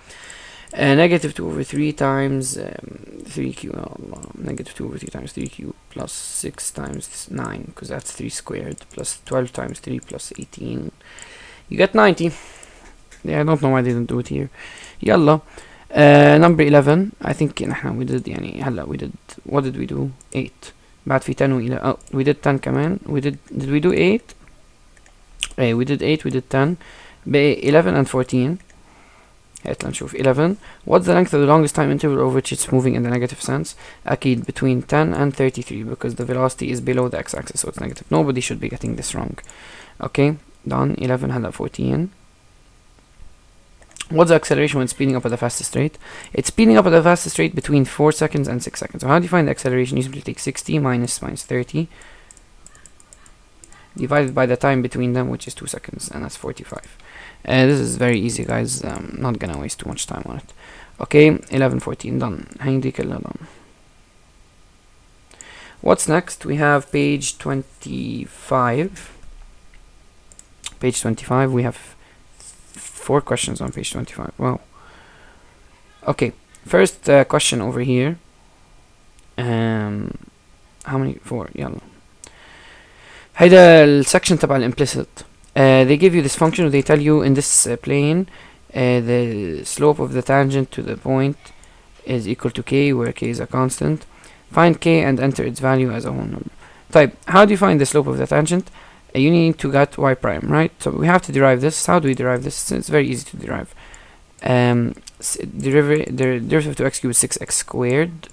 S1: Negative 2 over 3 times 3q, negative 2 over 3 times 3q plus 6 times 9, because that's 3 squared, plus 12 times 3 plus 18. You get 90. Yeah, I don't know why they didn't do it here. Yalla. Number 11, I think we did يعني هلا we did, what did we do? 8. بعد في 10 و we did 10 كمان. Did we do 8? We did 8, we did 10. بقي 11 and 14. هات نشوف 11. What's the length of the longest time interval over which it's moving in the negative sense? أكيد between 10 and 33, because the velocity is below the x-axis, so it's negative. Nobody should be getting this wrong. Okay, done. 11 هلا 14. What's the acceleration when speeding up at the fastest rate? It's speeding up at the fastest rate between 4 seconds and 6 seconds. So how do you find the acceleration? You simply take 60 minus 30 divided by the time between them, which is 2 seconds, and that's 45. This is very easy, guys. I'm not gonna waste too much time on it. Okay, 11, 14, done. هيدي كلها done. What's next? We have page 25. Page 25, we have 4 questions on page 25. Wow. Okay, first question over here. How many? 4. يلا. هيدا السكشن تبع الimplicit. They give you this function, or they tell you in this plane the slope of the tangent to the point is equal to k, where k is a constant. Find k and enter its value as a whole number. Type, how do you find the slope of the tangent? You need to get y prime, right? So we have to derive this. How do we derive this? It's very easy to derive. Derivative to x cubed is 6x squared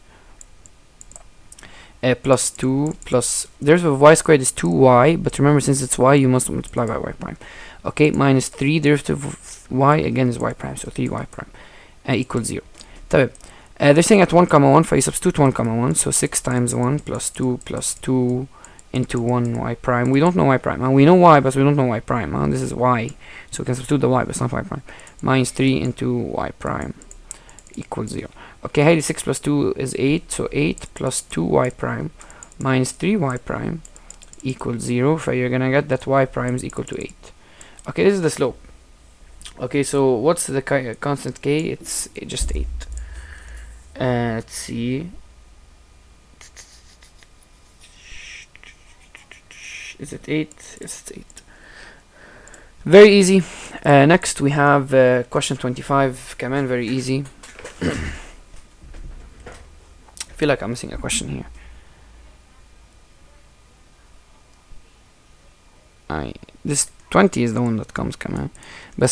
S1: plus 2 plus derivative of y squared is 2y, but remember, since it's y, you must multiply by y prime. Okay, minus 3 derivative of y again is y prime, so 3y prime equals 0. طيب, they're saying at 1 comma 1, you substitute 1 comma 1, so 6 times 1 plus 2 into 1 y prime. We don't know y prime. We know y, but we don't know y prime. This is y, so we can substitute the y, but it's not y prime. Minus 3 into y prime equals 0. Okay, هيدي 6 plus 2 is 8, so 8 plus 2y prime minus 3y prime equals 0. So you're gonna get that y prime is equal to 8. Okay, this is the slope. Okay, so what's the constant k? It's just 8. Let's see. Is it 8? Yes, it's 8. Very easy. Next we have question 25. كمان very easy. I feel like I'm missing a question here. This 20 is the one that comes كمان. But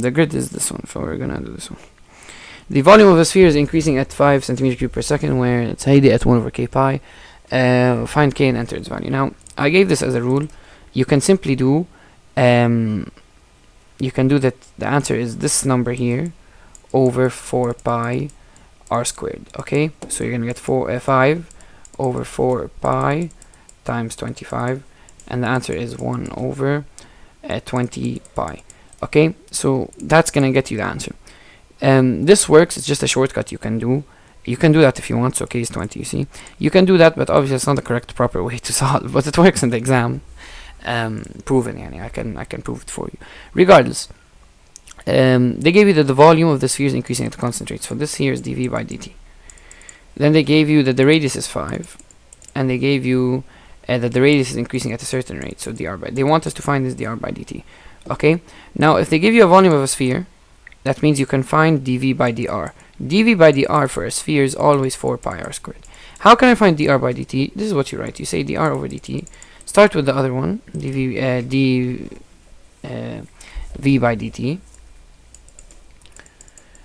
S1: the grid is this one, so we're gonna do this one. The volume of a sphere is increasing at 5 centimeters cubed per second, where it's هيدي at 1 over k pi. Find k and enter its value. Now, I gave this as a rule. You can simply do, you can do that. The answer is this number here over 4 pi r squared. Okay, so you're gonna get 5 over 4 pi times 25, and the answer is 1 over 20 pi. Okay, so that's gonna get you the answer. This works. It's just a shortcut you can do. You can do that if you want. So k is 20. You see, you can do that, but obviously it's not the correct, proper way to solve. But it works in the exam. Proven. Yani, I can prove it for you. Regardless, they gave you that the volume of the sphere is increasing at a constant rate. So this here is dv by dt. Then they gave you that the radius is 5, and they gave you that the radius is increasing at a certain rate. So dr by. They want us to find this dr by dt. Okay. Now, if they give you a volume of a sphere, that means you can find dv by dr. dv by dr for a sphere is always 4 pi r squared. How can I find dr by dt? This is what you write. You say dr over dt. Start with the other one, dv by dt.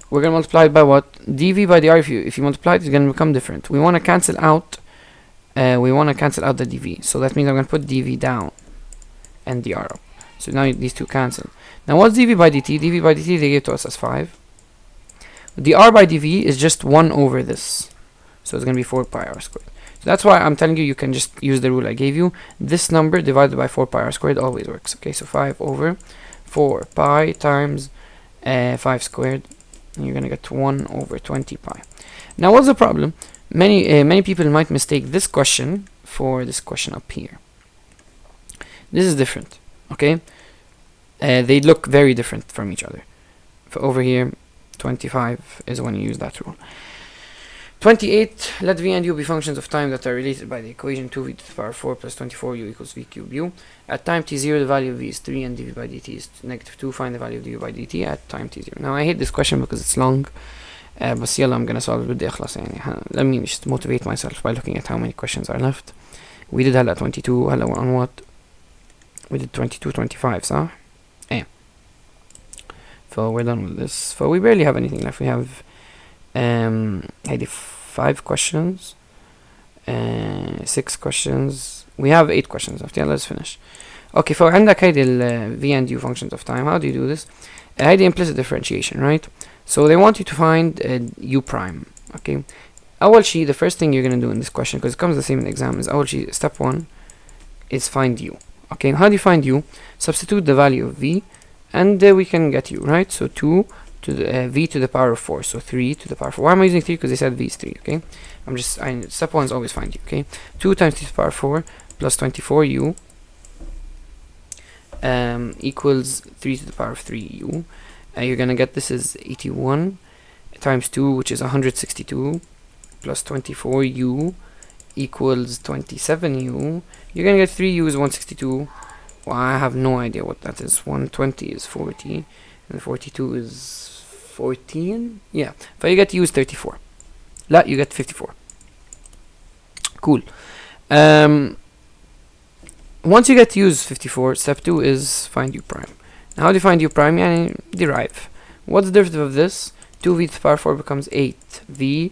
S1: We're gonna multiply it by what? dv by dr. If you multiply it, it's gonna become different. We want to cancel out. The dv. So that means I'm gonna put dv down and dr up. So now these two cancel. Now what's dv by dt? dv by dt they give to us as 5. dr by dv is just 1 over this. So it's gonna be 4 pi r squared. So that's why I'm telling you, you can just use the rule I gave you. This number divided by 4 pi r squared always works. Okay, so 5 over 4 pi times 5 squared. And you're gonna get 1 over 20 pi. Now what's the problem? Many people might mistake this question for this question up here. This is different, okay? They look very different from each other. For over here, 25 is when you use that rule. 28, let v and u be functions of time that are related by the equation 2v to the power 4 plus 24u equals v cubed u. At time t0, the value of v is 3 and dv by dt is -2. Find the value of du by dt at time t0. Now I hate this question because it's long. بس يلا I'm gonna solve it بدي أخلص يعني. Let me just motivate myself by looking at how many questions are left. We did هلا 22. هلا we're on what? We did 22, 25 صح؟ إيه. So we're done with this. So we barely have anything left. We have هيدي 5 questions, 6 questions. We have 8 questions left. Yeah, let's finish. Okay, so عندك هيدي ال v and u functions of time. How do you do this? هيدي implicit differentiation, right? So they want you to find u prime. Okay. أول شيء, the first thing you're gonna do in this question, because it comes the same in the exam, is أول شيء, step 1 is find u. Okay. How do you find u? Substitute the value of v, and we can get u, right? So 2 to the v to the power of 4. So 3 to the power of 4. Why am I using 3? Because they said v is 3. Okay. Step 1 is always find u. Okay. 2 times 3 to the power of 4 plus 24u equals 3 to the power of 3u. You're gonna get this is 81 times 2, which is 162, plus 24u equals 27u. You're gonna get 3u is 162. Well, I have no idea what that is. 120 is 40, and 42 is 14. Yeah, but you get u is 34. لا, you get 54. Cool. Once you get u is 54, step 2 is find u prime. Now how do you find u prime? يعني derive. What's the derivative of this? 2v to the power 4 becomes 8v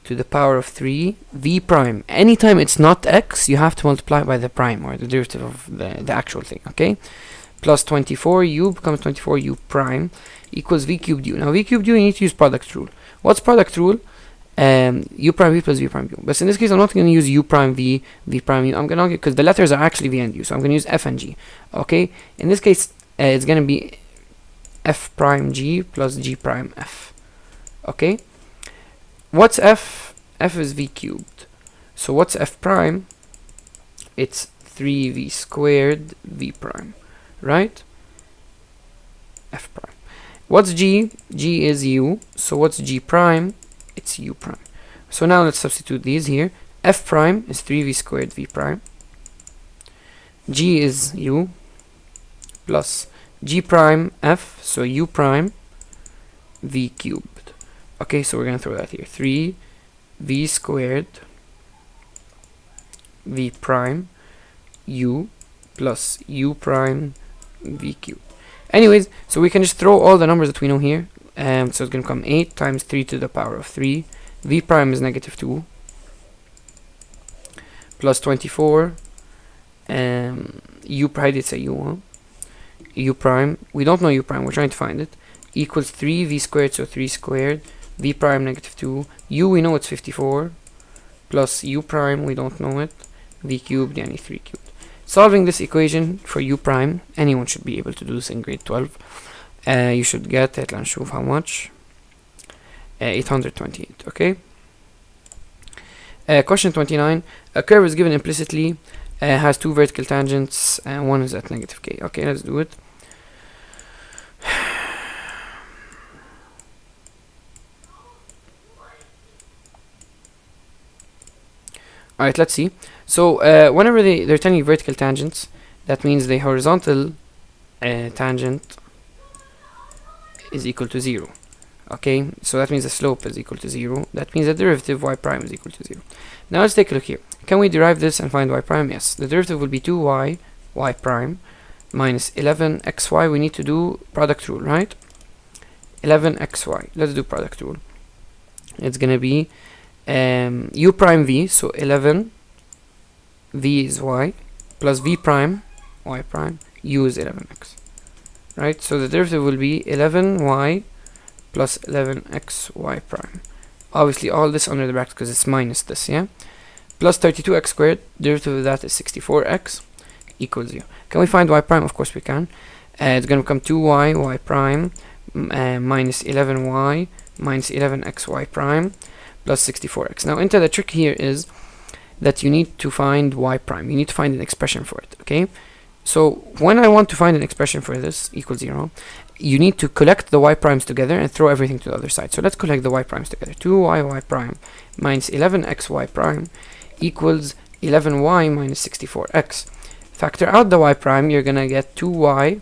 S1: to the power of 3 v prime. Anytime it's not x, you have to multiply by the prime, or the derivative of the actual thing, okay? Plus 24u becomes 24u prime equals v cubed u. Now v cubed u, you need to use product rule. What's product rule? U prime v plus v prime u. But in this case, I'm not going to use u prime v, v prime u. I'm going to argue because the letters are actually v and u, so I'm going to use f and g. Okay? In this case, it's going to be f prime g plus g prime f. Okay? What's f? F is v cubed. So what's f prime? It's 3v squared v prime. Right? F prime. What's g? G is u. So what's g prime? It's u prime. So now let's substitute these here. F prime is 3v squared v prime. G is u plus g prime f, so u prime v cubed. Okay, so we're gonna throw that here. 3v squared v prime u plus u prime v cubed. Anyways, so we can just throw all the numbers that we know here. So it's gonna come 8 times 3 to the power of 3. V prime is -2 plus 24. U prime, it's a u, huh? U prime, we don't know u prime, we're trying to find it, equals 3v squared, so 3 squared, v prime -2, u we know it's 54, plus u prime we don't know it, v cubed, yani 3 cubed. Solving this equation for u prime, anyone should be able to do this in grade 12. You should get it, let's show how much, 828, okay? Question 29, a curve is given implicitly, has 2 vertical tangents, and one is at -k. Okay, let's do it. Alright, let's see. So, whenever they're telling you vertical tangents, that means the horizontal tangent is equal to 0. Okay, so that means the slope is equal to 0. That means the derivative y prime is equal to 0. Now let's take a look here. Can we derive this and find y prime? Yes. The derivative will be 2y y prime minus 11xy. We need to do product rule, right? 11xy. Let's do product rule. It's gonna be u prime v, so 11 v is y plus v prime y prime, u is 11x, right? So the derivative will be 11y plus 11x y prime. Obviously all this under the bracket because it's minus this, yeah? Plus 32x squared, derivative of that is 64x equals 0. Can we find y prime? Of course we can. It's going to become 2y y prime minus 11y minus 11x y prime plus 64x. Now enter the trick here is that you need to find y prime. You need to find an expression for it, okay? So when I want to find an expression for this equals 0, you need to collect the y primes together and throw everything to the other side. So let's collect the y primes together. 2y y prime minus 11x y prime equals 11y minus 64x. Factor out the y prime, you're gonna get 2y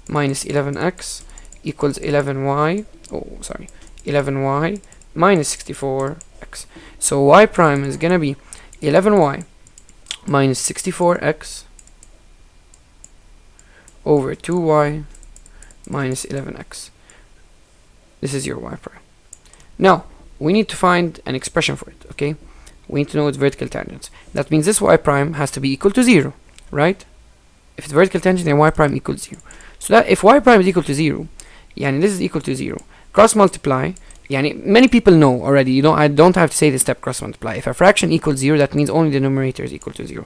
S1: minus 11x equals 11y, 11y minus 64x. So y prime is gonna be 11y minus 64x over 2y minus 11x. This is your y prime. Now we need to find an expression for it, okay? We need to know its vertical tangents. That means this y prime has to be equal to 0, right? If it's vertical tangent, then y prime equals 0. So that if y prime is equal to 0, yani this is equal to 0, cross multiply, yani many people know already, you know, I don't have to say the step cross multiply. If a fraction equals 0, that means only the numerator is equal to 0,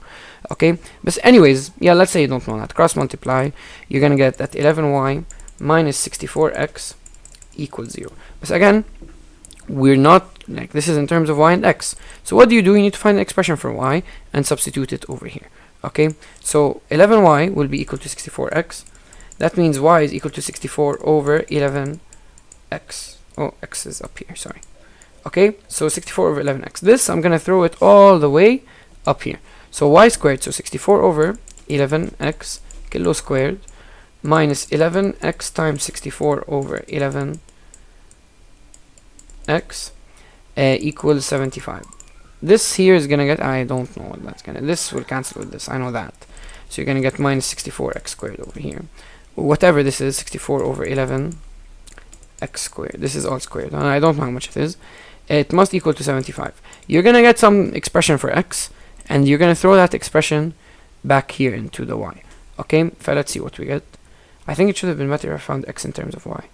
S1: okay? But anyways, yeah, let's say you don't know that. Cross multiply, you're gonna get that 11y minus 64x equals 0. But again, we're not, like, this is in terms of y and x. So what do? You need to find an expression for y and substitute it over here, okay? So 11y will be equal to 64x. That means y is equal to 64 over 11x. Oh, x is up here, sorry. Okay, so 64 over 11x. This, I'm gonna throw it all the way up here. So y squared, so 64 over 11x kilo squared minus 11x times 64 over 11x equals 75. This here is gonna get, I don't know what that's gonna, this will cancel with this, I know that. So you're gonna get minus 64x squared over here. Whatever this is, 64 over 11x squared. This is all squared. I don't know how much it is. It must equal to 75. You're gonna get some expression for x, and you're gonna throw that expression back here into the y. Okay, so let's see what we get. I think it should have been better if I found x in terms of y.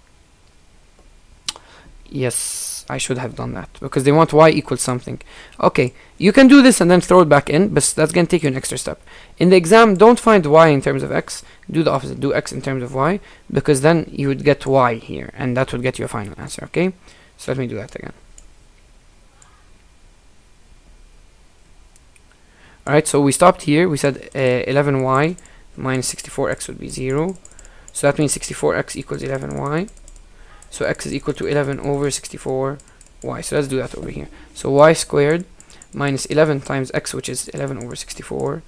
S1: Yes, I should have done that because they want y equals something. Okay, you can do this and then throw it back in, but that's gonna take you an extra step. In the exam, don't find y in terms of x. Do the opposite. Do x in terms of y, because then you would get y here, and that would get you a final answer. Okay, so let me do that again. Alright, so we stopped here. We said 11y minus 64x would be 0. So that means 64x equals 11y. So x is equal to 11 over 64y. So let's do that over here. So y squared minus 11 times x, which is 11 over 64y,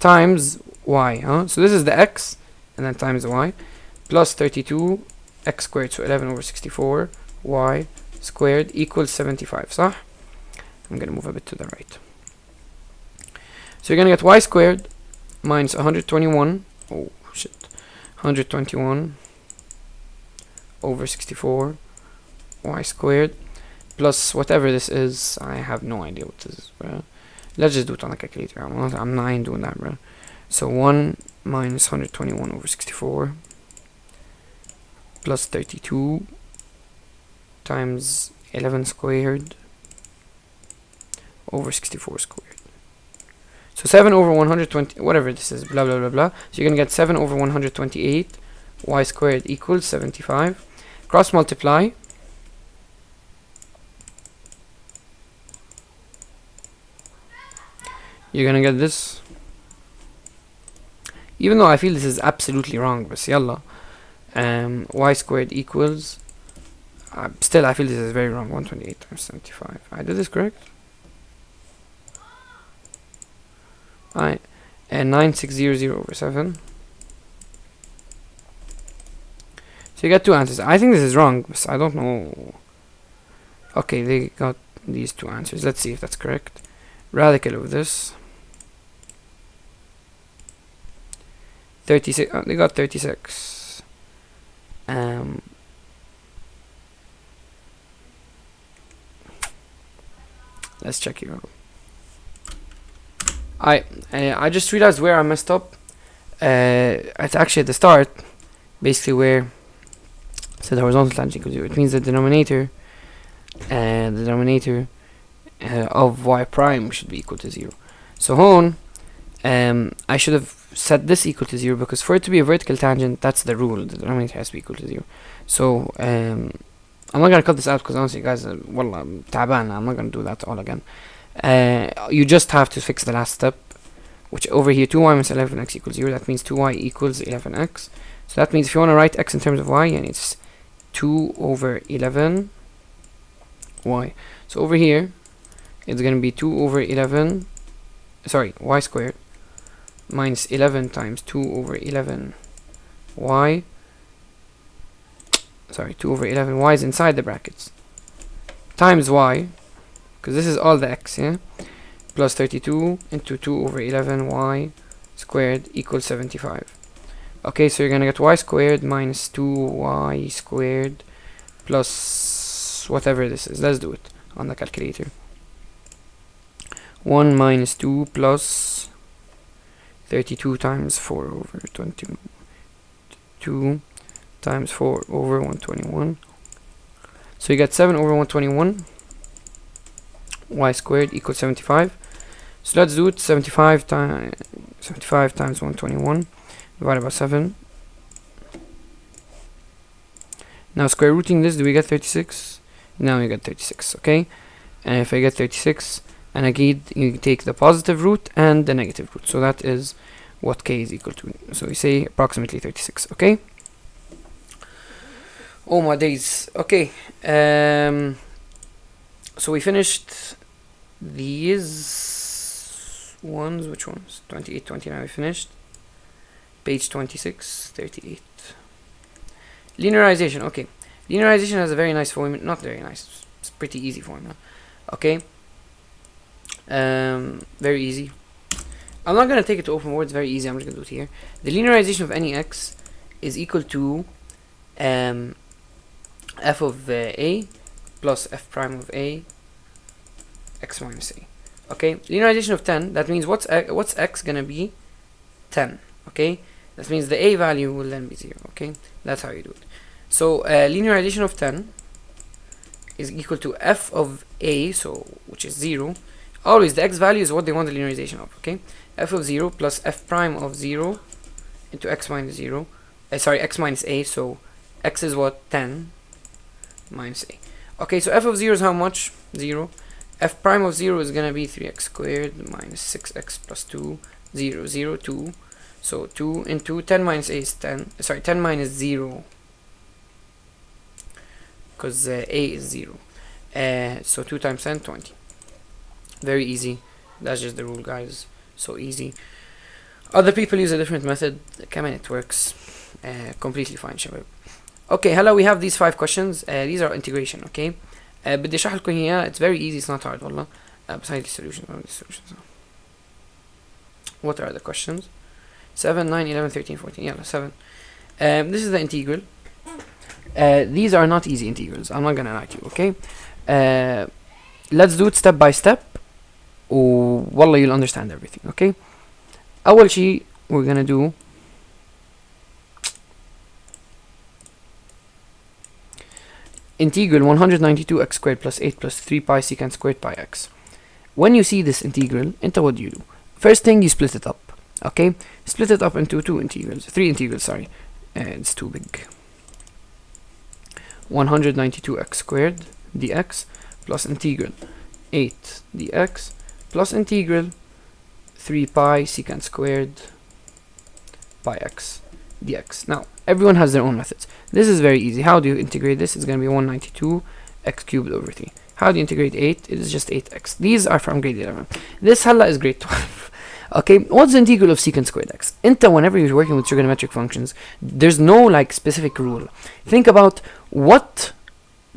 S1: times y. So this is the x, and then times the y, plus 32 x squared, so 11 over 64 y squared equals 75. صح? I'm gonna move a bit to the right. So you're gonna get y squared minus 121. Oh shit. 121 over 64 y squared plus whatever this is. I have no idea what this is, bro. Let's just do it on the calculator. I'm not doing that, bro. So 1 minus 121 over 64 plus 32 times 11 squared over 64 squared. So 7 over 120, whatever this is, blah blah blah blah. So you're gonna get 7 over 128 y squared equals 75. Cross multiply. You're gonna get this. Even though I feel this is absolutely wrong, but yalla. Y squared equals. Still, I feel this is very wrong. 128 times 75. I did this correct? Alright. And 9600 over 7 So you got two answers. I think this is wrong, but I don't know. Okay, they got these two answers. Let's see if that's correct. Radical of this. 36. Oh, they got 36. Let's check here. I just realized where I messed up. It's actually at the start, basically where so the horizontal tangent equals 0. It means the denominator of y prime should be equal to 0. So hone, I should have set this equal to 0 because for it to be a vertical tangent, that's the rule. The denominator has to be equal to 0. So I'm not gonna cut this out because honestly, guys, wallah, I'm تعبان. I'm not gonna do that all again. You just have to fix the last step, which over here 2y minus 11x equals 0. That means 2y equals 11x. So that means if you want to write x in terms of y, and it's 2 over 11 y. So over here it's gonna be 2 over 11, sorry, y squared minus 11 times 2 over 11 y. Sorry, 2 over 11 y is inside the brackets times y, because this is all the x, yeah, plus 32 into 2 over 11 y squared equals 75. Okay, so you're gonna get y squared minus 2y squared plus whatever this is. Let's do it on the calculator. 1 minus 2 plus 32 times 4 over 22 times 4 over 121. So you get 7 over 121 y squared equals 75. So let's do it. 75 times 121 divided by 7. Now square rooting this, do we get 36? Now you get 36, okay? And if I get 36, and again you take the positive root and the negative root, so that is what k is equal to. So we say approximately 36, okay? Oh my days. Okay, so we finished these ones. Which ones? 28, 29 we finished. Page 26, 38. Linearization. Okay, linearization has a very nice formula. Not very nice, it's pretty easy formula. Okay, very easy. I'm not gonna take it to open words. Very easy. I'm just gonna do it here. The linearization of any x is equal to f of a plus f prime of a x minus a. Okay, linearization of 10. That means what's x gonna be? 10. Okay, that means the a value will then be 0. Okay, that's how you do it. So linearization of 10 is equal to f of a, so which is 0. Always the x value is what they want the linearization of. Okay, f of 0 plus f prime of 0 into x minus 0. Sorry, x minus a. So x is what? 10 minus a. Okay, so f of 0 is how much? 0. F prime of 0 is gonna be 3x squared minus 6x plus 2, 0, 0, 2. So 2 into 10 minus a is 10. Sorry, 10 minus 0, because a is 0. So 2 times 10, 20. Very easy. That's just the rule, guys. So easy. Other people use a different method. Come on, it works completely fine, shabab. Okay, hello, we have these 5 questions. These are integration, okay? بدي اشرح لكم هي. It's very easy, it's not hard والله. Besides the solutions. What are the questions? 7, 9, 11, 13, 14. Yeah, 7. This is the integral. These are not easy integrals. I'm not gonna lie to you, okay? Let's do it step by step. والله you'll understand everything, okay? أول شيء we're gonna do integral 192x squared plus 8 plus 3 pi secant squared pi x. When you see this integral, what do you do? First thing, you split it up, okay? Split it up into 3 integrals, sorry. It's too big. 192x squared dx plus integral 8 dx plus integral 3 pi secant squared pi x dx. Now, everyone has their own methods. This is very easy. How do you integrate this? It's going to be 192 x cubed over 3. How do you integrate 8? It is just 8x. These are from grade 11. This halla is grade 12. Okay, what's the integral of secant squared x? Inta, whenever you're working with trigonometric functions, there's no like specific rule. Think about what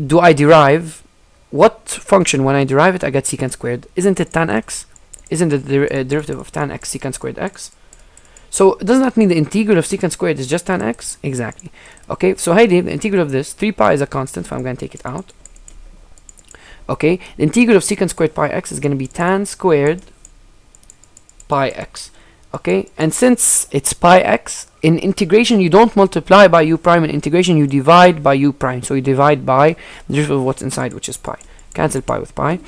S1: do I derive, what function when I derive it I get secant squared. Isn't it tan x? Isn't it the derivative of tan x secant squared x? So doesn't that mean the integral of secant squared is just tan x? Exactly. Okay, so hey, the integral of this, 3 pi is a constant, so I'm going to take it out. Okay, the integral of secant squared pi x is going to be tan squared pi x. Okay, and since it's pi x, in integration you don't multiply by u prime, in integration you divide by u prime. So you divide by the derivative of what's inside, which is pi. Cancel pi with pi.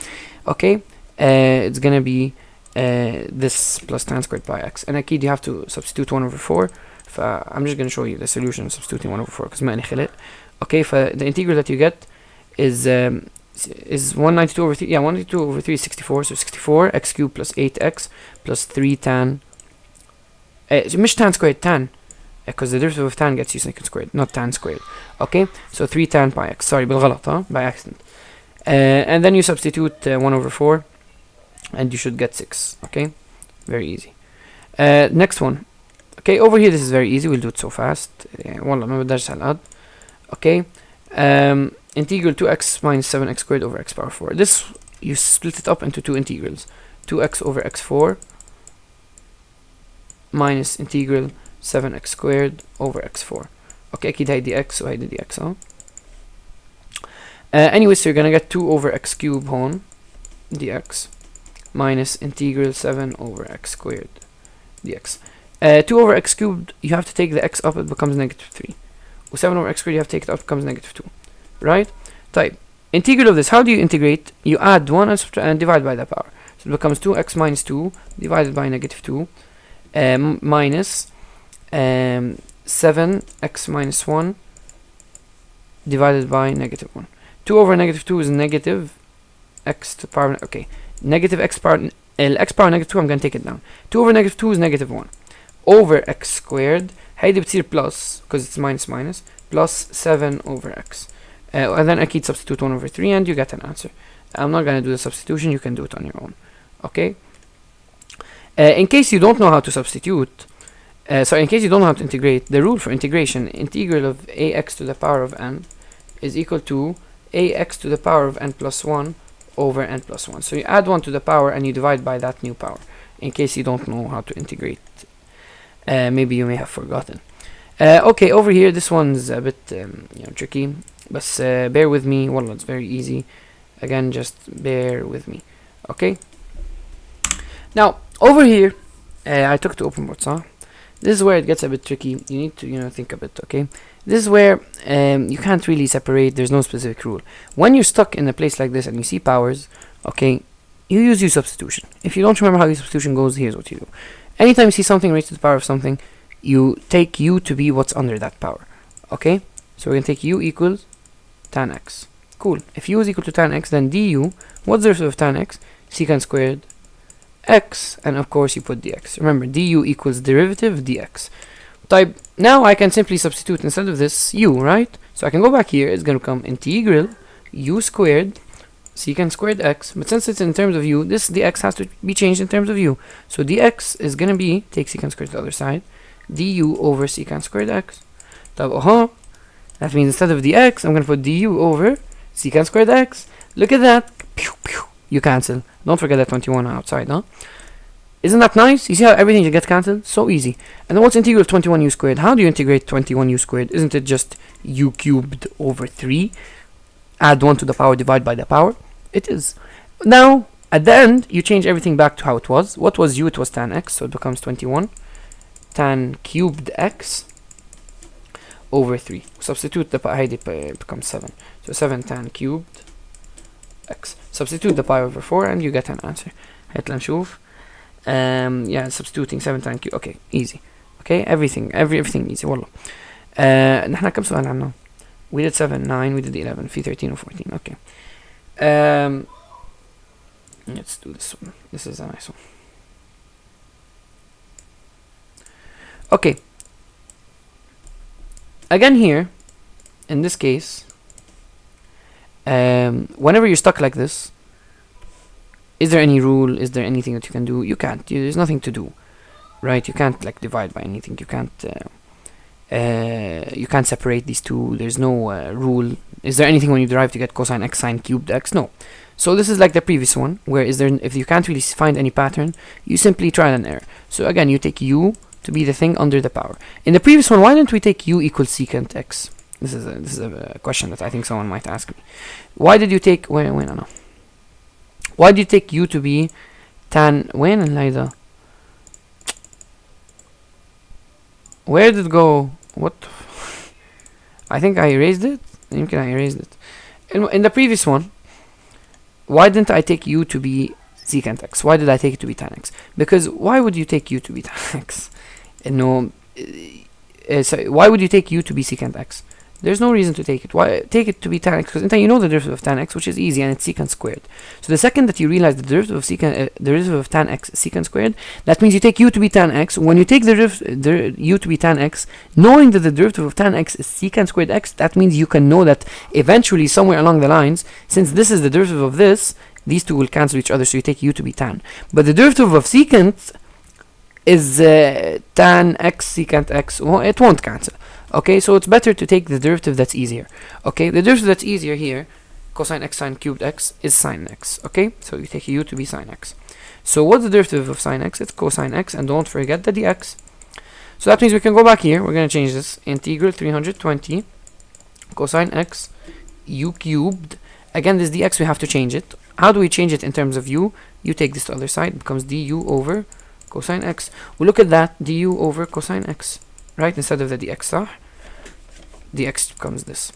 S1: Okay, it's going to be this plus tan squared pi x. And akid you have to substitute 1 over 4. I'm just going to show you the solution of substituting 1 over 4 because ما نخلق. Okay, the integral that you get is 192 over 3. Yeah, 192 over 3 is 64. So 64 x cubed plus 8x plus 3 tan. مش tan squared, tan. Because the derivative of tan gets you secant squared, not tan squared. Okay, so 3 tan pi x. Sorry, بالغلط, huh? By accident. And then you substitute 1 over 4. And you should get 6. Okay, very easy. Next one. Okay, over here this is very easy. We'll do it so fast. والله ما بدرس هالقد. Okay. Integral 2x minus 7x squared over x power 4. This you split it up into two integrals. 2x over x4 minus integral 7x squared over x4. Okay, أكيد هاي dx وهاي dx. Anyway, so you're gonna get 2 over x cubed هون dx minus integral 7 over x squared dx. 2 over x cubed, you have to take the x up, it becomes negative 3. 7 over x squared, you have to take it up, it becomes negative 2. Right? Type. Integral of this, how do you integrate? You add 1 and divide by the power. So it becomes 2x minus 2 divided by negative 2 minus 7x minus 1 divided by negative 1. 2 over negative 2 is negative x to the power, okay. Negative x power, x power negative 2, I'm going to take it down. 2 over negative 2 is negative 1. Over x squared, هيدي بتصير plus, because it's minus minus, plus 7 over x. And then أكيد substitute 1 over 3 and you get an answer. I'm not going to do the substitution, you can do it on your own. Okay? In case you don't know how to substitute, in case you don't know how to integrate, the rule for integration, integral of ax to the power of n is equal to ax to the power of n plus 1 over n plus 1. So you add 1 to the power and you divide by that new power. In case you don't know how to integrate. Maybe you may have forgotten. Okay, over here, this one's a bit tricky. But bear with me. Wallah, it's very easy. Again, just bear with me. Okay? Now, over here, I took to open boards, huh? This is where it gets a bit tricky. You need to, think a bit, okay? This is where you can't really separate. There's no specific rule. When you're stuck in a place like this and you see powers, okay, you use U substitution. If you don't remember how U substitution goes, here's what you do. Anytime you see something raised to the power of something, you take U to be what's under that power. Okay? So we're going to take U equals tan x. Cool. If U is equal to tan x, then du, what's the derivative of tan x? Secant squared x, and of course you put dx. Remember, du equals derivative dx. Type. Now I can simply substitute instead of this u, right? So I can go back here, it's going to become integral u squared secant squared x, but since it's in terms of u, this dx has to be changed in terms of u. So dx is going to be, take secant squared to the other side, du over secant squared x. Type, that means instead of dx, I'm going to put du over secant squared x. Look at that. Pew, pew. You cancel. Don't forget that 21 outside, huh? Isn't that nice? You see how everything just gets cancelled? So easy. And then what's integral of 21u squared? How do you integrate 21u squared? Isn't it just u cubed over 3? Add 1 to the power, divide by the power? It is. Now, at the end, you change everything back to how it was. What was u? It was tan x, so it becomes 21. Tan cubed x over 3. Substitute the pi, it becomes 7. So 7 tan cubed x. Substitute the pi over 4 and you get an answer. هات لنشوف. Yeah, substituting 7 tan cubed. Okay, easy. Okay, everything easy. والله. نحن كم سؤال عنا? We did 7, 9, we did 11, في 13 or 14. Okay. Let's do this one. This is a nice one. Okay. Again here, in this case, whenever you're stuck like this, Is there any rule? Is there anything that you can do? You can't. There's nothing to do, right? You can't like divide by anything. You can't separate these two. There's no rule. Is there anything when you derive to get cosine x sine cubed x? No. So this is like the previous one, where if you can't really find any pattern, you simply trial and error. So again, you take u to be the thing under the power. In the previous one, why didn't we take u equals secant x? This is a question that I think someone might ask me. Why did you take no. Why did you take u to be tan وين الهيدا? Where did it go? What? I think I erased it. يمكن I erased it. In the previous one, why didn't I take u to be secant x? Why did I take it to be tan x? Because why would you take u to be tan x? No. So why would you take u to be secant x? There's no reason to take it. Why take it to be tan x? Because you know the derivative of tan x, which is easy, and it's secant squared. So the second that you realize the derivative of tan x is secant squared, that means you take u to be tan x. When you take the u to be tan x, knowing that the derivative of tan x is secant squared x, that means you can know that eventually somewhere along the lines, since this is the derivative of this, these two will cancel each other, so you take u to be tan. But the derivative of secant is tan x secant x. Well, it won't cancel. Okay, so it's better to take the derivative that's easier. Okay, the derivative that's easier here, cosine x sine cubed x, is sine x. Okay, so you take u to be sine x. So what's the derivative of sine x? It's cosine x, and don't forget the dx. So that means we can go back here. We're going to change this. Integral 320 cosine x u cubed. Again, this dx, we have to change it. How do we change it in terms of u? You take this to the other side. It becomes du over cosine x. We look at that, du over cosine x. Right, instead of the dx, صح? Dx becomes this.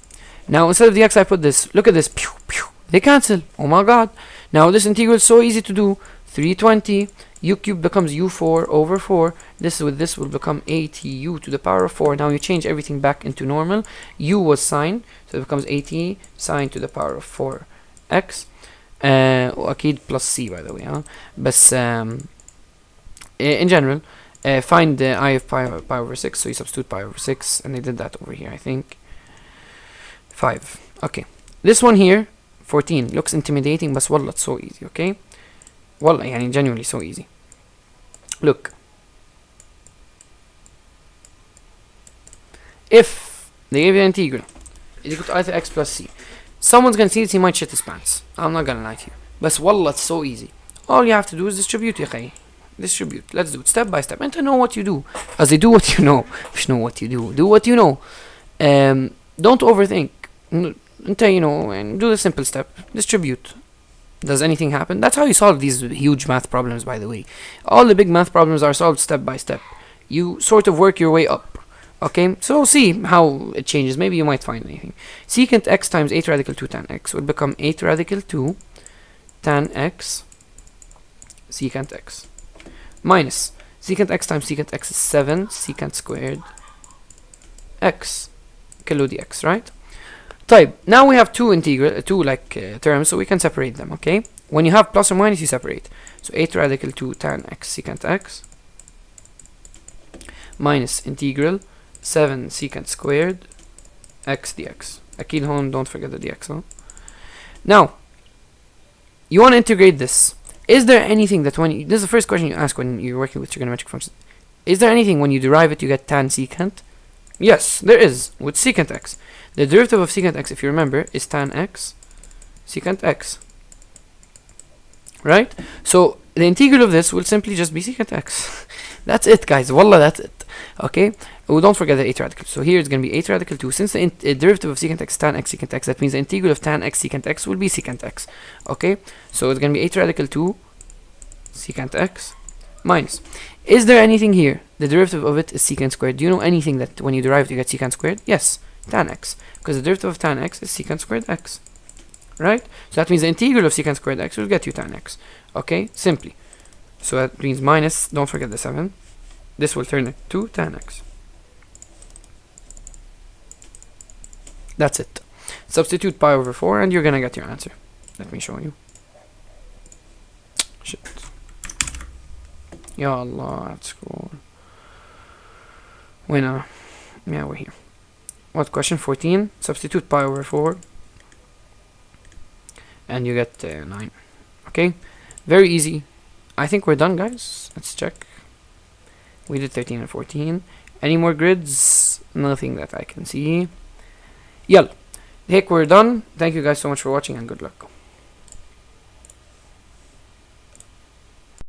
S1: Now instead of dx, I put this. Look at this. Pew, pew. They cancel. Oh my god. Now this integral is so easy to do. 320 u cubed becomes u4 over 4. This will become atu to the power of 4. Now you change everything back into normal. U was sine, so it becomes at sine to the power of 4x. أكيد plus c by the way. بس in general. Find the I of pi over 6, so you substitute pi over 6, and they did that over here, I think. 5. Okay. This one here, 14, looks intimidating, but wallah, it's so easy, okay? Wallah, يعني genuinely so easy. Look. If they give you an integral, is equal to either x plus c, someone's gonna see this, he might shit his pants. I'm not gonna lie to you. But wallah, it's so easy. All you have to do is distribute, يا خي. Distribute. Let's do it step by step. And to know what you do. As they do what you know. Which know what you do. Do what you know. Don't overthink. And do the simple step. Distribute. Does anything happen? That's how you solve these huge math problems, by the way. All the big math problems are solved step by step. You sort of work your way up. Okay? So see how it changes. Maybe you might find anything. Secant x times 8 radical 2 tan x would become 8 radical 2 tan x secant x. Minus secant x times secant x is 7 secant squared x kilo dx, right? طيب, now we have two terms, so we can separate them, okay? When you have plus or minus, you separate. So 8 radical 2 tan x secant x minus integral 7 secant squared x dx. أكيد هون don't forget the dx, huh? Now, you want to integrate this. Is there anything that this is the first question you ask when you're working with trigonometric functions. Is there anything when you derive it you get tan secant? Yes, there is, with secant x. The derivative of secant x, if you remember, is tan x secant x. Right? So the integral of this will simply just be secant x. That's it, guys. Wallah, that's it. Okay? Oh, don't forget the 8 radical. So here it's going to be 8 radical 2. Since the derivative of secant x tan x secant x, that means the integral of tan x secant x will be secant x. Okay? So it's going to be 8 radical 2 secant x minus. Is there anything here? The derivative of it is secant squared. Do you know anything that when you derive it you get secant squared? Yes. Tan x. Because the derivative of tan x is secant squared x. Right? So that means the integral of secant squared x will get you tan x. Okay? Simply. So that means minus, don't forget the 7. This will turn it to tan x. That's it. Substitute pi over 4 and you're gonna get your answer. Let me show you. Shit. Ya Allah, that's cool. Winner. Yeah, we're here. What question? 14. Substitute pi over 4 and you get 9. Okay? Very easy. I think we're done, guys. Let's check. We did 13 and 14. Any more grids? Nothing that I can see. Yalla. هيك we're done. Thank you guys so much for watching and good luck.